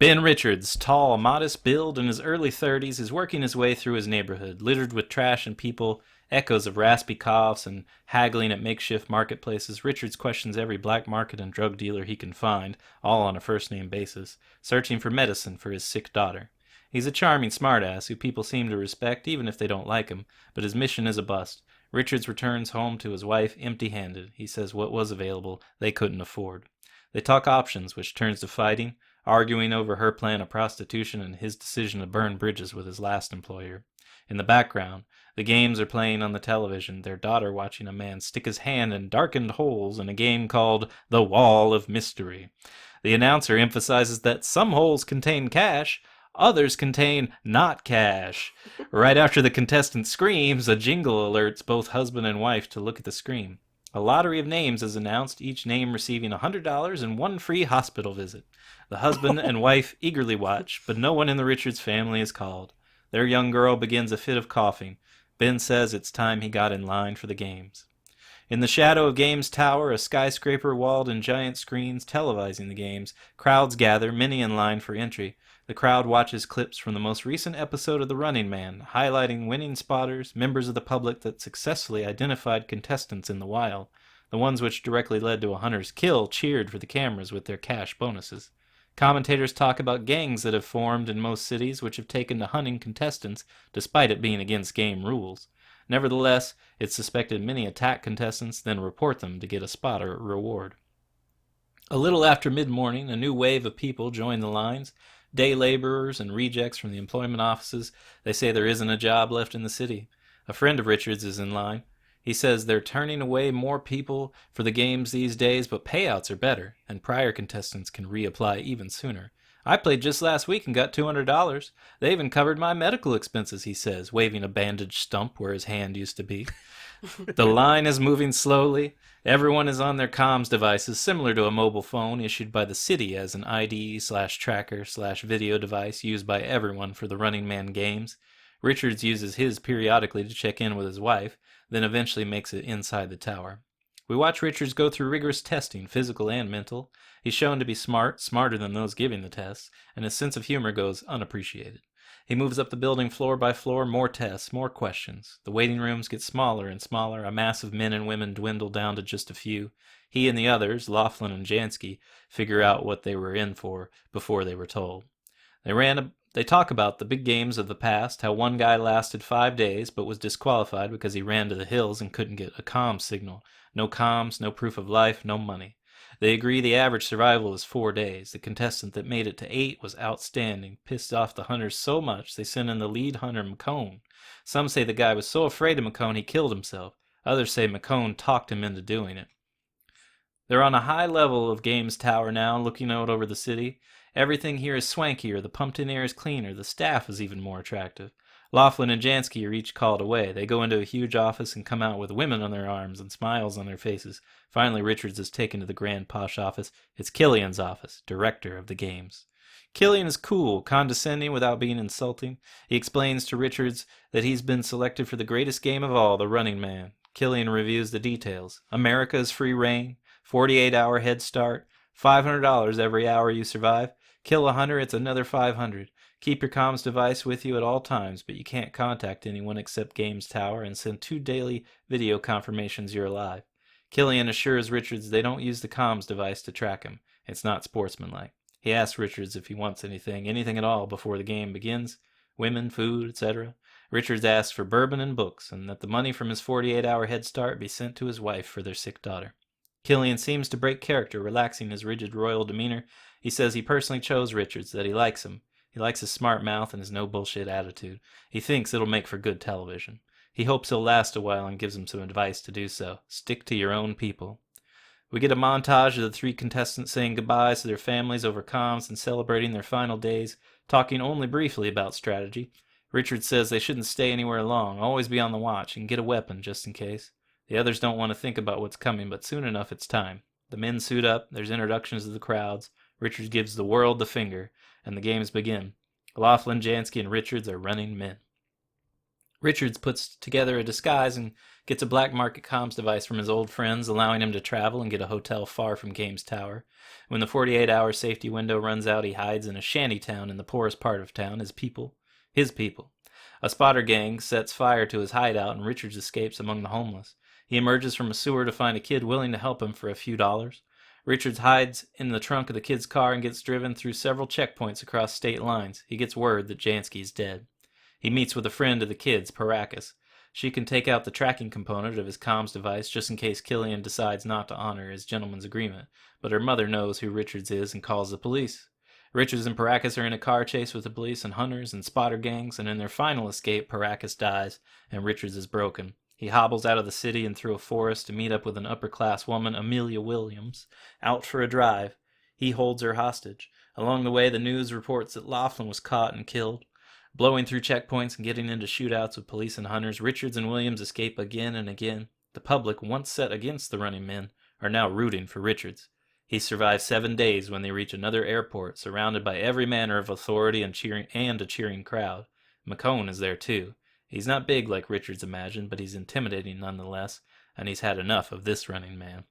Ben Richards, tall, modest build, in his early 30s, is working his way through his neighborhood, littered with trash and people, echoes of raspy coughs and haggling at makeshift marketplaces. Richards questions every black market and drug dealer he can find, all on a first-name basis, searching for medicine for his sick daughter. He's a charming smartass who people seem to respect even if they don't like him, but his mission is a bust. Richards returns home to his wife empty-handed. He says what was available they couldn't afford. They talk options, which turns to fighting, arguing over her plan of prostitution and his decision to burn bridges with his last employer. In the background, the games are playing on the television, their daughter watching a man stick his hand in darkened holes in a game called The Wall of Mystery. The announcer emphasizes that some holes contain cash, others contain not cash. Right after the contestant screams, a jingle alerts both husband and wife to look at the screen. A lottery of names is announced, each name receiving $100 and one free hospital visit. The husband and wife eagerly watch, but no one in the Richards family is called. Their young girl begins a fit of coughing. Ben says it's time he got in line for the games. In the shadow of Games Tower, a skyscraper walled in giant screens televising the games, crowds gather, many in line for entry. The crowd watches clips from the most recent episode of The Running Man, highlighting winning spotters, members of the public that successfully identified contestants in the wild. The ones which directly led to a hunter's kill cheered for the cameras with their cash bonuses. Commentators talk about gangs that have formed in most cities which have taken to hunting contestants despite it being against game rules. Nevertheless, it's suspected many attack contestants, then report them to get a spotter reward. A little after mid-morning, a new wave of people join the lines. Day laborers and rejects from the employment offices. They say there isn't a job left in the city. A friend of Richard's is in line. He says they're turning away more people for the games these days, but payouts are better, and prior contestants can reapply even sooner. I played just last week and got $200. They even covered my medical expenses, he says, waving a bandaged stump where his hand used to be. The line is moving slowly. Everyone is on their comms devices, similar to a mobile phone issued by the city as an ID/tracker/video device used by everyone for the Running Man games. Richards uses his periodically to check in with his wife, then eventually makes it inside the tower. We watch Richards go through rigorous testing, physical and mental. He's shown to be smart, smarter than those giving the tests, and his sense of humor goes unappreciated. He moves up the building floor by floor, more tests, more questions. The waiting rooms get smaller and smaller. A mass of men and women dwindle down to just a few. He and the others, Laughlin and Jansky, figure out what they were in for before they were told. They talk about the big games of the past, how one guy lasted 5 days but was disqualified because he ran to the hills and couldn't get a comm signal. No comms, no proof of life, no money. They agree the average survival is 4 days. The contestant that made it to 8 was outstanding, pissed off the hunters so much they sent in the lead hunter, McCone. Some say the guy was so afraid of McCone he killed himself. Others say McCone talked him into doing it. They're on a high level of Games Tower now, looking out over the city. Everything here is swankier, the pumped-in air is cleaner, the staff is even more attractive. Laughlin and Jansky are each called away. They go into a huge office and come out with women on their arms and smiles on their faces. Finally, Richards is taken to the grand posh office. It's Killian's office, director of the games. Killian is cool, condescending without being insulting. He explains to Richards that he's been selected for the greatest game of all, the Running Man. Killian reviews the details. America's free reign, 48-hour head start, $500 every hour you survive. Kill a hunter, it's another $500. Keep your comms device with you at all times, but you can't contact anyone except Games Tower and send 2 daily video confirmations you're alive. Killian assures Richards they don't use the comms device to track him. It's not sportsmanlike. He asks Richards if he wants anything at all before the game begins. Women, food, etc. Richards asks for bourbon and books, and that the money from his 48-hour head start be sent to his wife for their sick daughter. Killian seems to break character, relaxing his rigid royal demeanor. He says he personally chose Richards, that he likes him. He likes his smart mouth and his no-bullshit attitude. He thinks it'll make for good television. He hopes he'll last a while and gives him some advice to do so. Stick to your own people. We get a montage of the 3 contestants saying goodbyes to their families over comms and celebrating their final days, talking only briefly about strategy. Richard says they shouldn't stay anywhere long, always be on the watch, and get a weapon just in case. The others don't want to think about what's coming, but soon enough it's time. The men suit up, there's introductions to the crowds. Richard gives the world the finger, and the games begin. Laughlin, Jansky, and Richards are running men. Richards puts together a disguise and gets a black market comms device from his old friends, allowing him to travel and get a hotel far from Games Tower. When the 48-hour safety window runs out, he hides in a shanty town in the poorest part of town, his people. A spotter gang sets fire to his hideout, and Richards escapes among the homeless. He emerges from a sewer to find a kid willing to help him for a few dollars. Richards hides in the trunk of the kid's car and gets driven through several checkpoints across state lines. He gets word that Jansky's dead. He meets with a friend of the kid's, Paracas. She can take out the tracking component of his comms device just in case Killian decides not to honor his gentleman's agreement, but her mother knows who Richards is and calls the police. Richards and Paracas are in a car chase with the police and hunters and spotter gangs, and in their final escape, Paracas dies and Richards is broken. He hobbles out of the city and through a forest to meet up with an upper-class woman, Amelia Williams, out for a drive. He holds her hostage. Along the way, the news reports that Laughlin was caught and killed. Blowing through checkpoints and getting into shootouts with police and hunters, Richards and Williams escape again and again. The public, once set against the Running Men, are now rooting for Richards. He survives 7 days when they reach another airport, surrounded by every manner of authority and a cheering crowd. McCone is there too. He's not big like Richards imagined, but he's intimidating nonetheless. and he's had enough of this running man.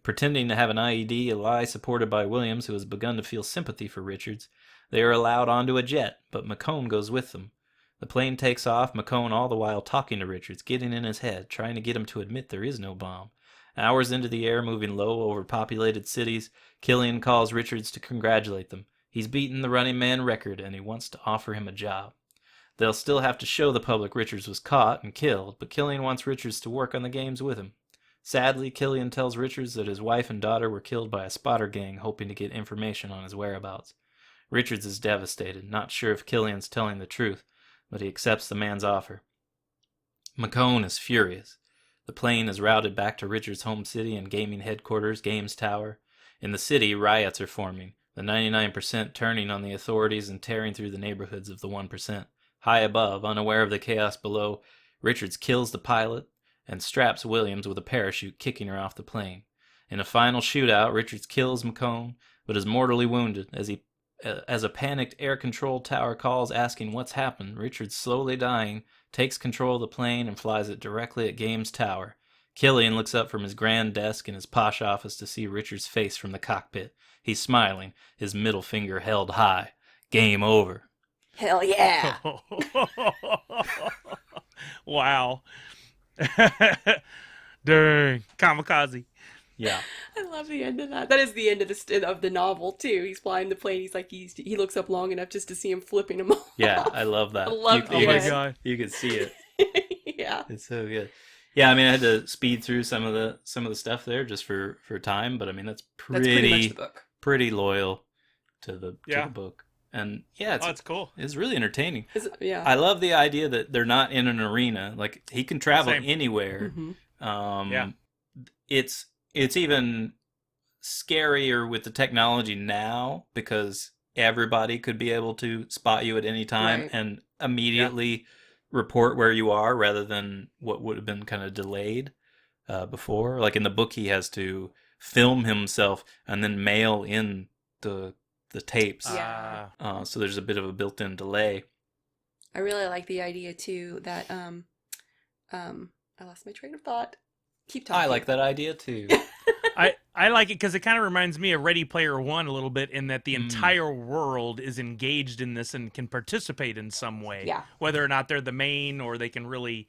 Pretending to have an IED, a lie supported by Williams, who has begun to feel sympathy for Richards, they are allowed onto a jet, but McCone goes with them. The plane takes off, McCone all the while talking to Richards, getting in his head, trying to get him to admit there is no bomb. Hours into the air, moving low over populated cities, Killian calls Richards to congratulate them. He's beaten the running man record, and he wants to offer him a job. They'll still have to show the public Richards was caught and killed, but Killian wants Richards to work on the games with him. Sadly, Killian tells Richards that his wife and daughter were killed by a spotter gang hoping to get information on his whereabouts. Richards is devastated, not sure if Killian's telling the truth, but he accepts the man's offer. McCone is furious. The plane is routed back to Richards' home city and gaming headquarters, Games Tower. In the city, riots are forming, the 99% turning on the authorities and tearing through the neighborhoods of the 1%. High above, unaware of the chaos below, Richards kills the pilot and straps Williams with a parachute, kicking her off the plane. In a final shootout, Richards kills McCone, but is mortally wounded. As a panicked air control tower calls asking what's happened, Richards, slowly dying, takes control of the plane and flies it directly at Games Tower. Killian looks up from his grand desk in his posh office to see Richards' face from the cockpit. He's smiling, his middle finger held high. Game over. Hell yeah. Wow. Dang. Kamikaze. Yeah. I love the end of that. That is the end of the novel too. He's flying the plane. He's like he looks up long enough just to see him flipping him off. Yeah, I love that. I love Oh my God. You could see it. Yeah. It's so good. Yeah, I mean, I had to speed through some of the stuff there just for time, but I mean, that's pretty much the book. Pretty loyal to the book. And yeah, It's cool. It's really entertaining. Yeah. I love the idea that they're not in an arena. Like, he can travel Same. anywhere. Mm-hmm. It's even scarier with the technology now because everybody could be able to spot you at any time and immediately report where you are rather than what would have been kind of delayed before. Like in the book, he has to film himself and then mail in the tapes. Yeah. So there's a bit of a built-in delay. I really like the idea too that I lost my train of thought. Keep talking. I like that idea too. I like it because it kind of reminds me of Ready Player One a little bit in that the entire world is engaged in this and can participate in some way. Yeah. Whether or not they're the main or they can really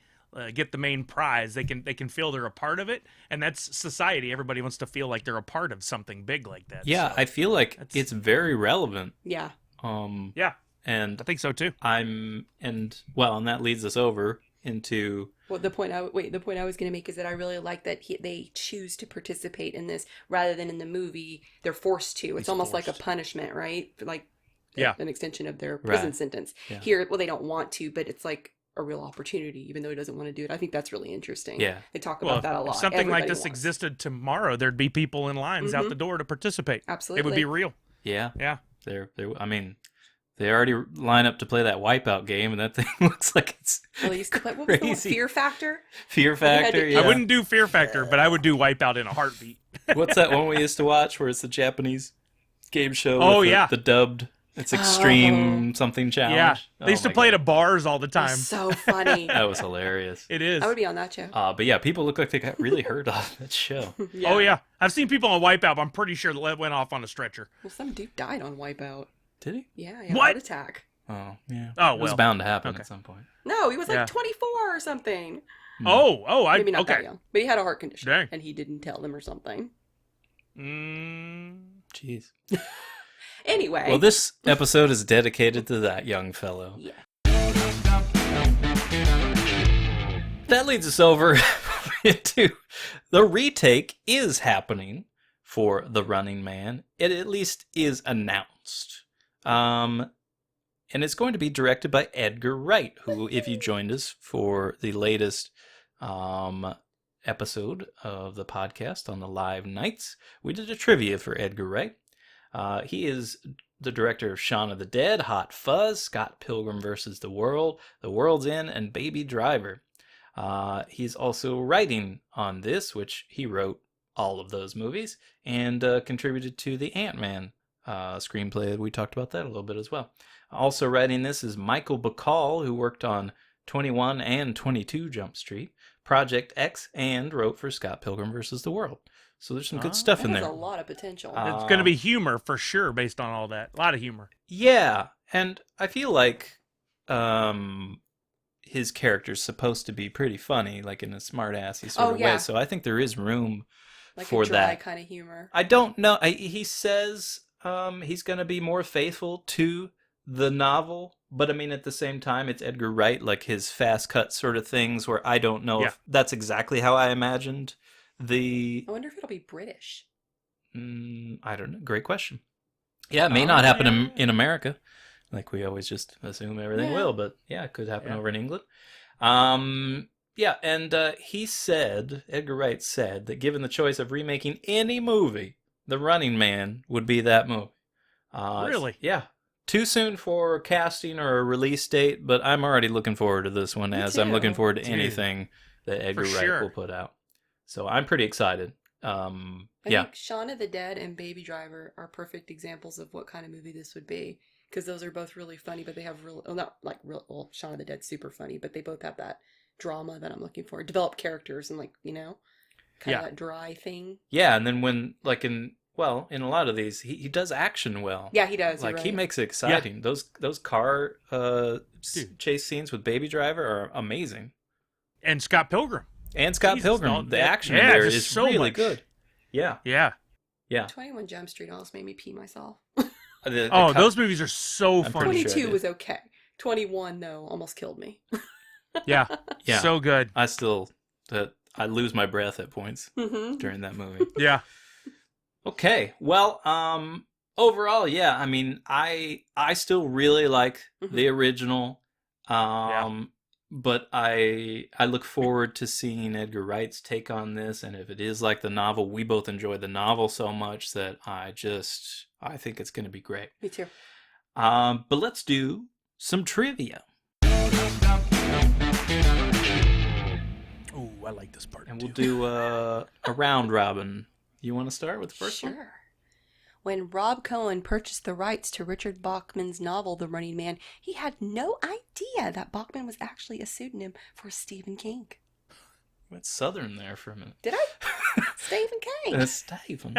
get the main prize, they can feel they're a part of it, and that's society. Everybody wants to feel like they're a part of something big like that. Yeah, so I feel like it's very relevant. Yeah. Yeah, and I think so too. and that leads us over into The point I was going to make is that I really like that they choose to participate in this rather than in the movie they're forced to. It's almost like a punishment, right? Like an extension of their prison sentence. Yeah. Here, well, they don't want to, but it's like a real opportunity, even though he doesn't want to do it. I think that's really interesting. Yeah. They talk about that a lot. If something Everybody like this wants. existed tomorrow, there'd be people in lines out the door to participate. Absolutely. It would be real. yeah. Yeah. I mean, they already line up to play that Wipeout game, and that thing looks like it's Well, they used to play, what was the one? crazy. Fear Factor? Fear Factor. Yeah. I wouldn't do Fear Factor, but I would do Wipeout in a heartbeat. What's that one we used to watch where it's the Japanese game show? Oh, with yeah. the dubbed. It's Extreme something challenge. Yeah. They used to play it it at bars all the time. So funny. That was hilarious. It is. I would be on that show. But yeah, people look like they got really hurt off that show. Oh, yeah. I've seen people on Wipeout, but I'm pretty sure that went off on a stretcher. Well, some dude died on Wipeout. Did he? Yeah, he had a What? heart attack. Oh, yeah. Oh, It was well. bound to happen Okay. at some point. No, he was like Yeah. 24 or something. Maybe Maybe not that okay. young. But he had a heart condition. Dang. And he didn't tell them or something. Jeez. Anyway. Well, this episode is dedicated to that young fellow. Yeah. That leads us over into the retake is happening for The Running Man. It at least is announced. And it's going to be directed by Edgar Wright, who, if you joined us for the latest episode of the podcast on the live nights, we did a trivia for Edgar Wright. He is the director of Shaun of the Dead, Hot Fuzz, Scott Pilgrim vs. the World, The World's End, and Baby Driver. He's also writing on this, which he wrote all of those movies, and contributed to the Ant-Man screenplay. We talked about that a little bit as well. Also writing this is Michael Bacall, who worked on 21 and 22 Jump Street. Project X and wrote for Scott Pilgrim vs. the World. So there's some good stuff That in has there. a lot of potential. It's going to be humor for sure based on all that. A lot of humor. Yeah, and I feel like his character's supposed to be pretty funny, like in a smart-assy sort of way. So I think there is room like for a dry that kind of humor. I don't know. He says he's going to be more faithful to the novel, but I mean, at the same time, it's Edgar Wright, like his fast cut sort of things, where I don't know if that's exactly how I imagined the. I wonder if it'll be British. I don't know. Great question. Yeah, it may not happen in America, like we always just assume everything will, but yeah, it could happen over in England. Yeah, and he said, Edgar Wright said, that given the choice of remaking any movie, The Running Man would be that movie. Really? Yeah. Too soon for casting or a release date, but I'm already looking forward to this one, as I'm looking forward to anything that Edgar Wright will put out. So I'm pretty excited. I think Shaun of the Dead and Baby Driver are perfect examples of what kind of movie this would be. Because those are both really funny, but they have Shaun of the Dead's super funny, but they both have that drama that I'm looking for. Develop characters and kind of that dry thing. Yeah, and then when, in a lot of these, he does action well. Yeah, he does. Like, he makes it exciting. Yeah. Those car chase scenes with Baby Driver are amazing. And Scott Pilgrim. The action in there is so really good. Yeah. Yeah. 21 Jump Street almost made me pee myself. Those movies are so funny. 22 was okay. 21, though, almost killed me. Yeah. So good. I lose my breath at points during that movie. Yeah. Okay. Well, overall, yeah. I mean, I still really like the original. But I look forward to seeing Edgar Wright's take on this, and if it is like the novel, we both enjoy the novel so much that I think it's going to be great. Me too. But let's do some trivia. Oh, I like this part. And we'll do a round robin. You want to start with the first one? Sure. When Rob Cohen purchased the rights to Richard Bachman's novel, The Running Man, he had no idea that Bachman was actually a pseudonym for Stephen King. Went Southern there for a minute. Did I? Stephen King. Stephen.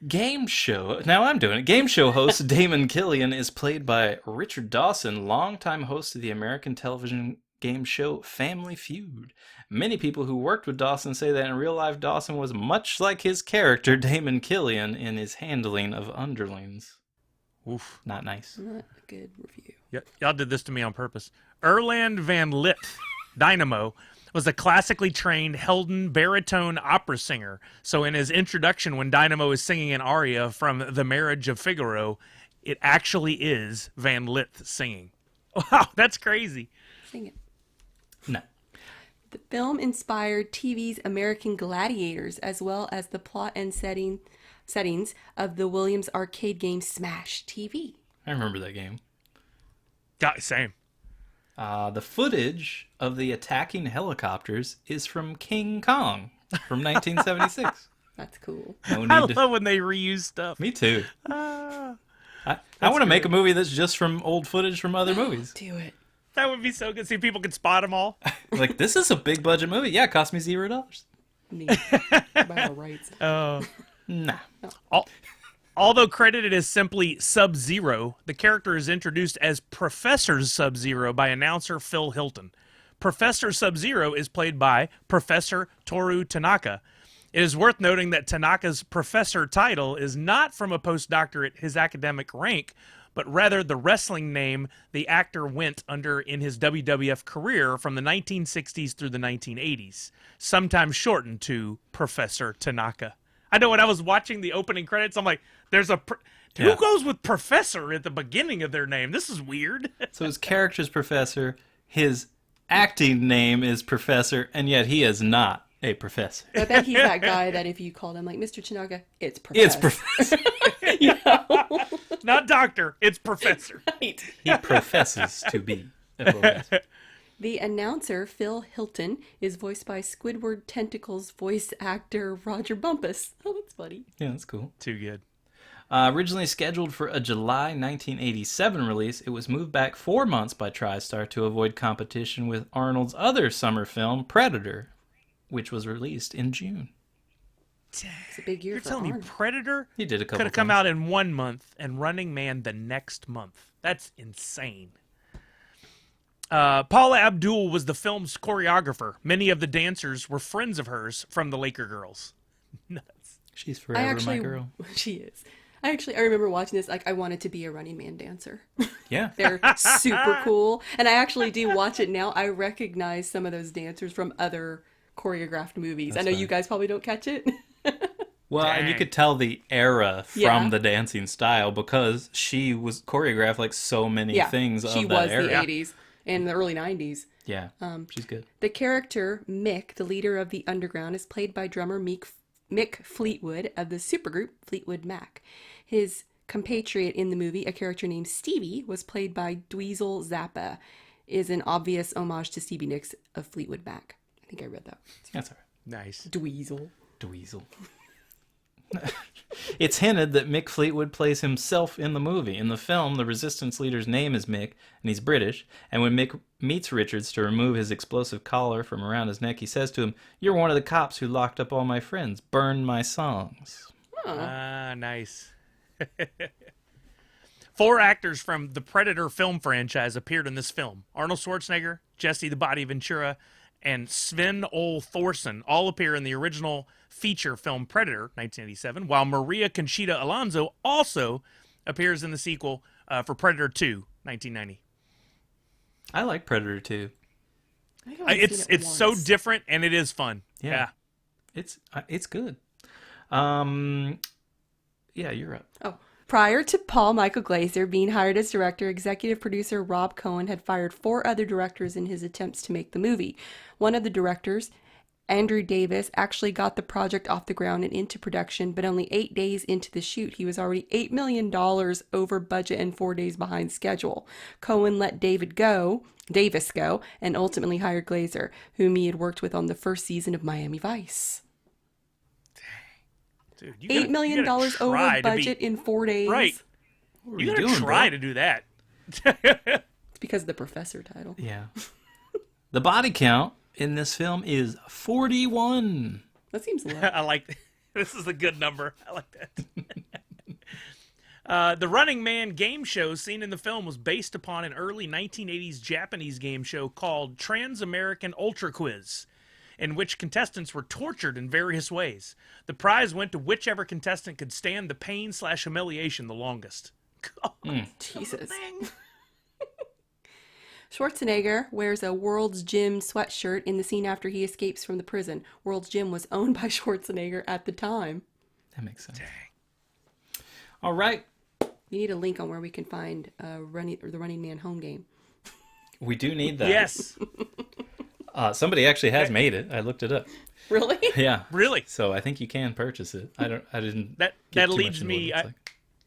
Game show. Now I'm doing it. Game show host Damon Killian is played by Richard Dawson, longtime host of the American television game show Family Feud. Many people who worked with Dawson say that in real life, Dawson was much like his character, Damon Killian, in his handling of underlings. Oof, not nice. Not a good review. Y'all did this to me on purpose. Erland van Lith, Dynamo, was a classically trained Helden baritone opera singer. So in his introduction, when Dynamo is singing an aria from The Marriage of Figaro, it actually is Van Lith singing. Wow, that's crazy. Sing it. No. The film inspired TV's American Gladiators, as well as the plot and settings of the Williams arcade game Smash TV. I remember that game. Same. The footage of the attacking helicopters is from King Kong from 1976. That's cool. I love when they reuse stuff. Me too. I want to make a movie that's just from old footage from other movies. Do it. That would be so good. See, people could spot them all. Like, this is a big budget movie. Yeah, it cost me $0. Neat. By rights. Nah. Although credited as simply Sub-Zero, the character is introduced as Professor Sub-Zero by announcer Phil Hilton. Professor Sub-Zero is played by Professor Toru Tanaka. It is worth noting that Tanaka's professor title is not from a postdoctorate, his academic rank, but rather the wrestling name the actor went under in his WWF career from the 1960s through the 1980s, sometimes shortened to Professor Tanaka. I know when I was watching the opening credits, I'm like, who goes with Professor at the beginning of their name? This is weird. So his character's Professor, his acting name is Professor, and yet he is not a professor. I bet he's that guy that if you called him like Mr. Tanaka, it's Professor. It's Professor. Not doctor, it's Professor. Right. He professes to be a professor. The announcer, Phil Hilton, is voiced by Squidward Tentacles voice actor Roger Bumpus. Oh, that's funny. Yeah, that's cool. Too good. Originally scheduled for a July 1987 release, it was moved back 4 months by TriStar to avoid competition with Arnold's other summer film, Predator, which was released in June. It's a big year You're for telling me Arnold. Predator He did a couple could have come things. out in 1 month and Running Man the next month. That's insane. Paula Abdul was the film's choreographer. Many of the dancers were friends of hers from the Laker Girls. Nuts. She's forever my girl. She is. I remember watching this, like, I wanted to be a Running Man dancer. Yeah. They're super cool. And I actually do watch it now. I recognize some of those dancers from other choreographed movies. I know you guys probably don't catch it. Well, and you could tell the era from the dancing style because she was choreographed like so many things of that era. She was the 80s and the early 90s. Yeah, she's good. The character, Mick, the leader of the underground, is played by drummer Mick Fleetwood of the supergroup Fleetwood Mac. His compatriot in the movie, a character named Stevie, was played by Dweezil Zappa, is an obvious homage to Stevie Nicks of Fleetwood Mac. I think I read that. That's all right. Nice. Dweezil. It's hinted that Mick Fleetwood plays himself in the movie. In the film, the resistance leader's name is Mick, and he's British. And when Mick meets Richards to remove his explosive collar from around his neck, he says to him, "You're one of the cops who locked up all my friends. Burn my songs." Ah, nice. 4 actors from the Predator film franchise appeared in this film. Arnold Schwarzenegger, Jesse the Body Ventura, and Sven Ole Thorson all appear in the original feature film Predator, 1987, while Maria Conchita Alonso also appears in the sequel for Predator 2, 1990. I like Predator 2. It's so different, and it is fun. Yeah. It's good. Yeah, you're up. Oh. Prior to Paul Michael Glaser being hired as director, executive producer Rob Cohen had fired 4 other directors in his attempts to make the movie. One of the directors, Andrew Davis, actually got the project off the ground and into production, but only 8 days into the shoot, he was already $8 million over budget and 4 days behind schedule. Cohen let Davis go, and ultimately hired Glaser, whom he had worked with on the first season of Miami Vice. Dude, $8 million over budget in 4 days. Right. You gotta try to do that. It's because of the professor title. Yeah. The body count in this film is 41. That seems low. I like that. This is a good number. I like that. The Running Man game show seen in the film was based upon an early 1980s Japanese game show called Trans-American Ultra Quiz, in which contestants were tortured in various ways. The prize went to whichever contestant could stand the pain/humiliation the longest. Jesus. Schwarzenegger wears a World's Gym sweatshirt in the scene after he escapes from the prison. World's Gym was owned by Schwarzenegger at the time. That makes sense. Dang. All right. We need a link on where we can find the Running Man home game. We do need that. Yes. Somebody actually has made it. I looked it up. Really? Yeah. Really? So I think you can purchase it. I didn't. That leads me.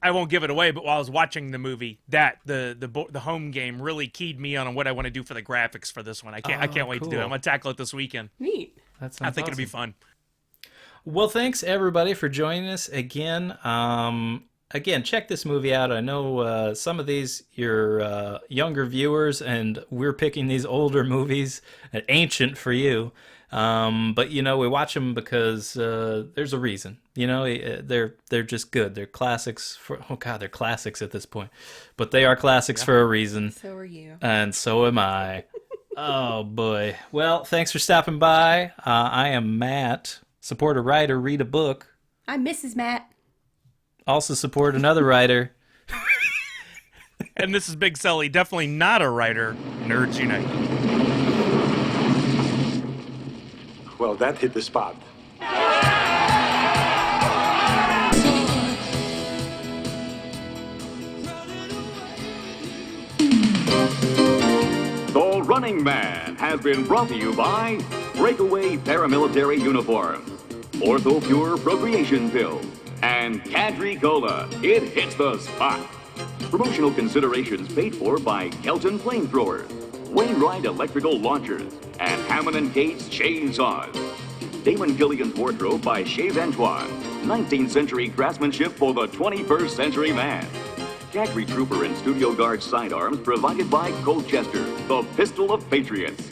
I won't give it away, but while I was watching the movie, the home game really keyed me on what I want to do for the graphics for this one. I can't wait to do it. I'm gonna tackle it this weekend. Neat. I think it'll be fun. Well, thanks everybody for joining us again. Again, check this movie out. I know some of these you're younger viewers, and we're picking these older movies, ancient for you. But you know, we watch them because there's a reason. You know, they're just good. They're classics they're classics at this point, but they are classics for a reason. So are you, and so am I. Oh boy. Well, thanks for stopping by. I am Matt. Support a writer, read a book. I'm Mrs. Matt. Also support another writer. And this is Big Sully, definitely not a writer. Nerds Unite. Well, that hit the spot. The Running Man has been brought to you by Breakaway Paramilitary Uniforms, Orthopure Procreation Pills, and Cadre Cola. It hits the spot. Promotional considerations paid for by Kelton Flamethrowers, Wainwright Electrical Launchers, and Hammond & Cates Chainsaws. Damon Gilligan's Wardrobe by Chez Antoine. 19th century craftsmanship for the 21st century man. Gantry Trooper and Studio Guard sidearms provided by Colchester, the pistol of patriots.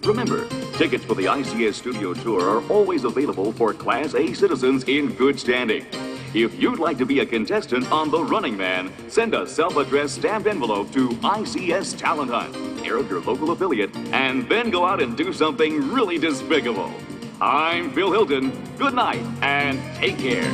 Remember, tickets for the ICS Studio Tour are always available for Class A citizens in good standing. If you'd like to be a contestant on The Running Man, send a self-addressed stamped envelope to ICS Talent Hunt, care of your local affiliate, and then go out and do something really despicable. I'm Phil Hilton. Good night and take care.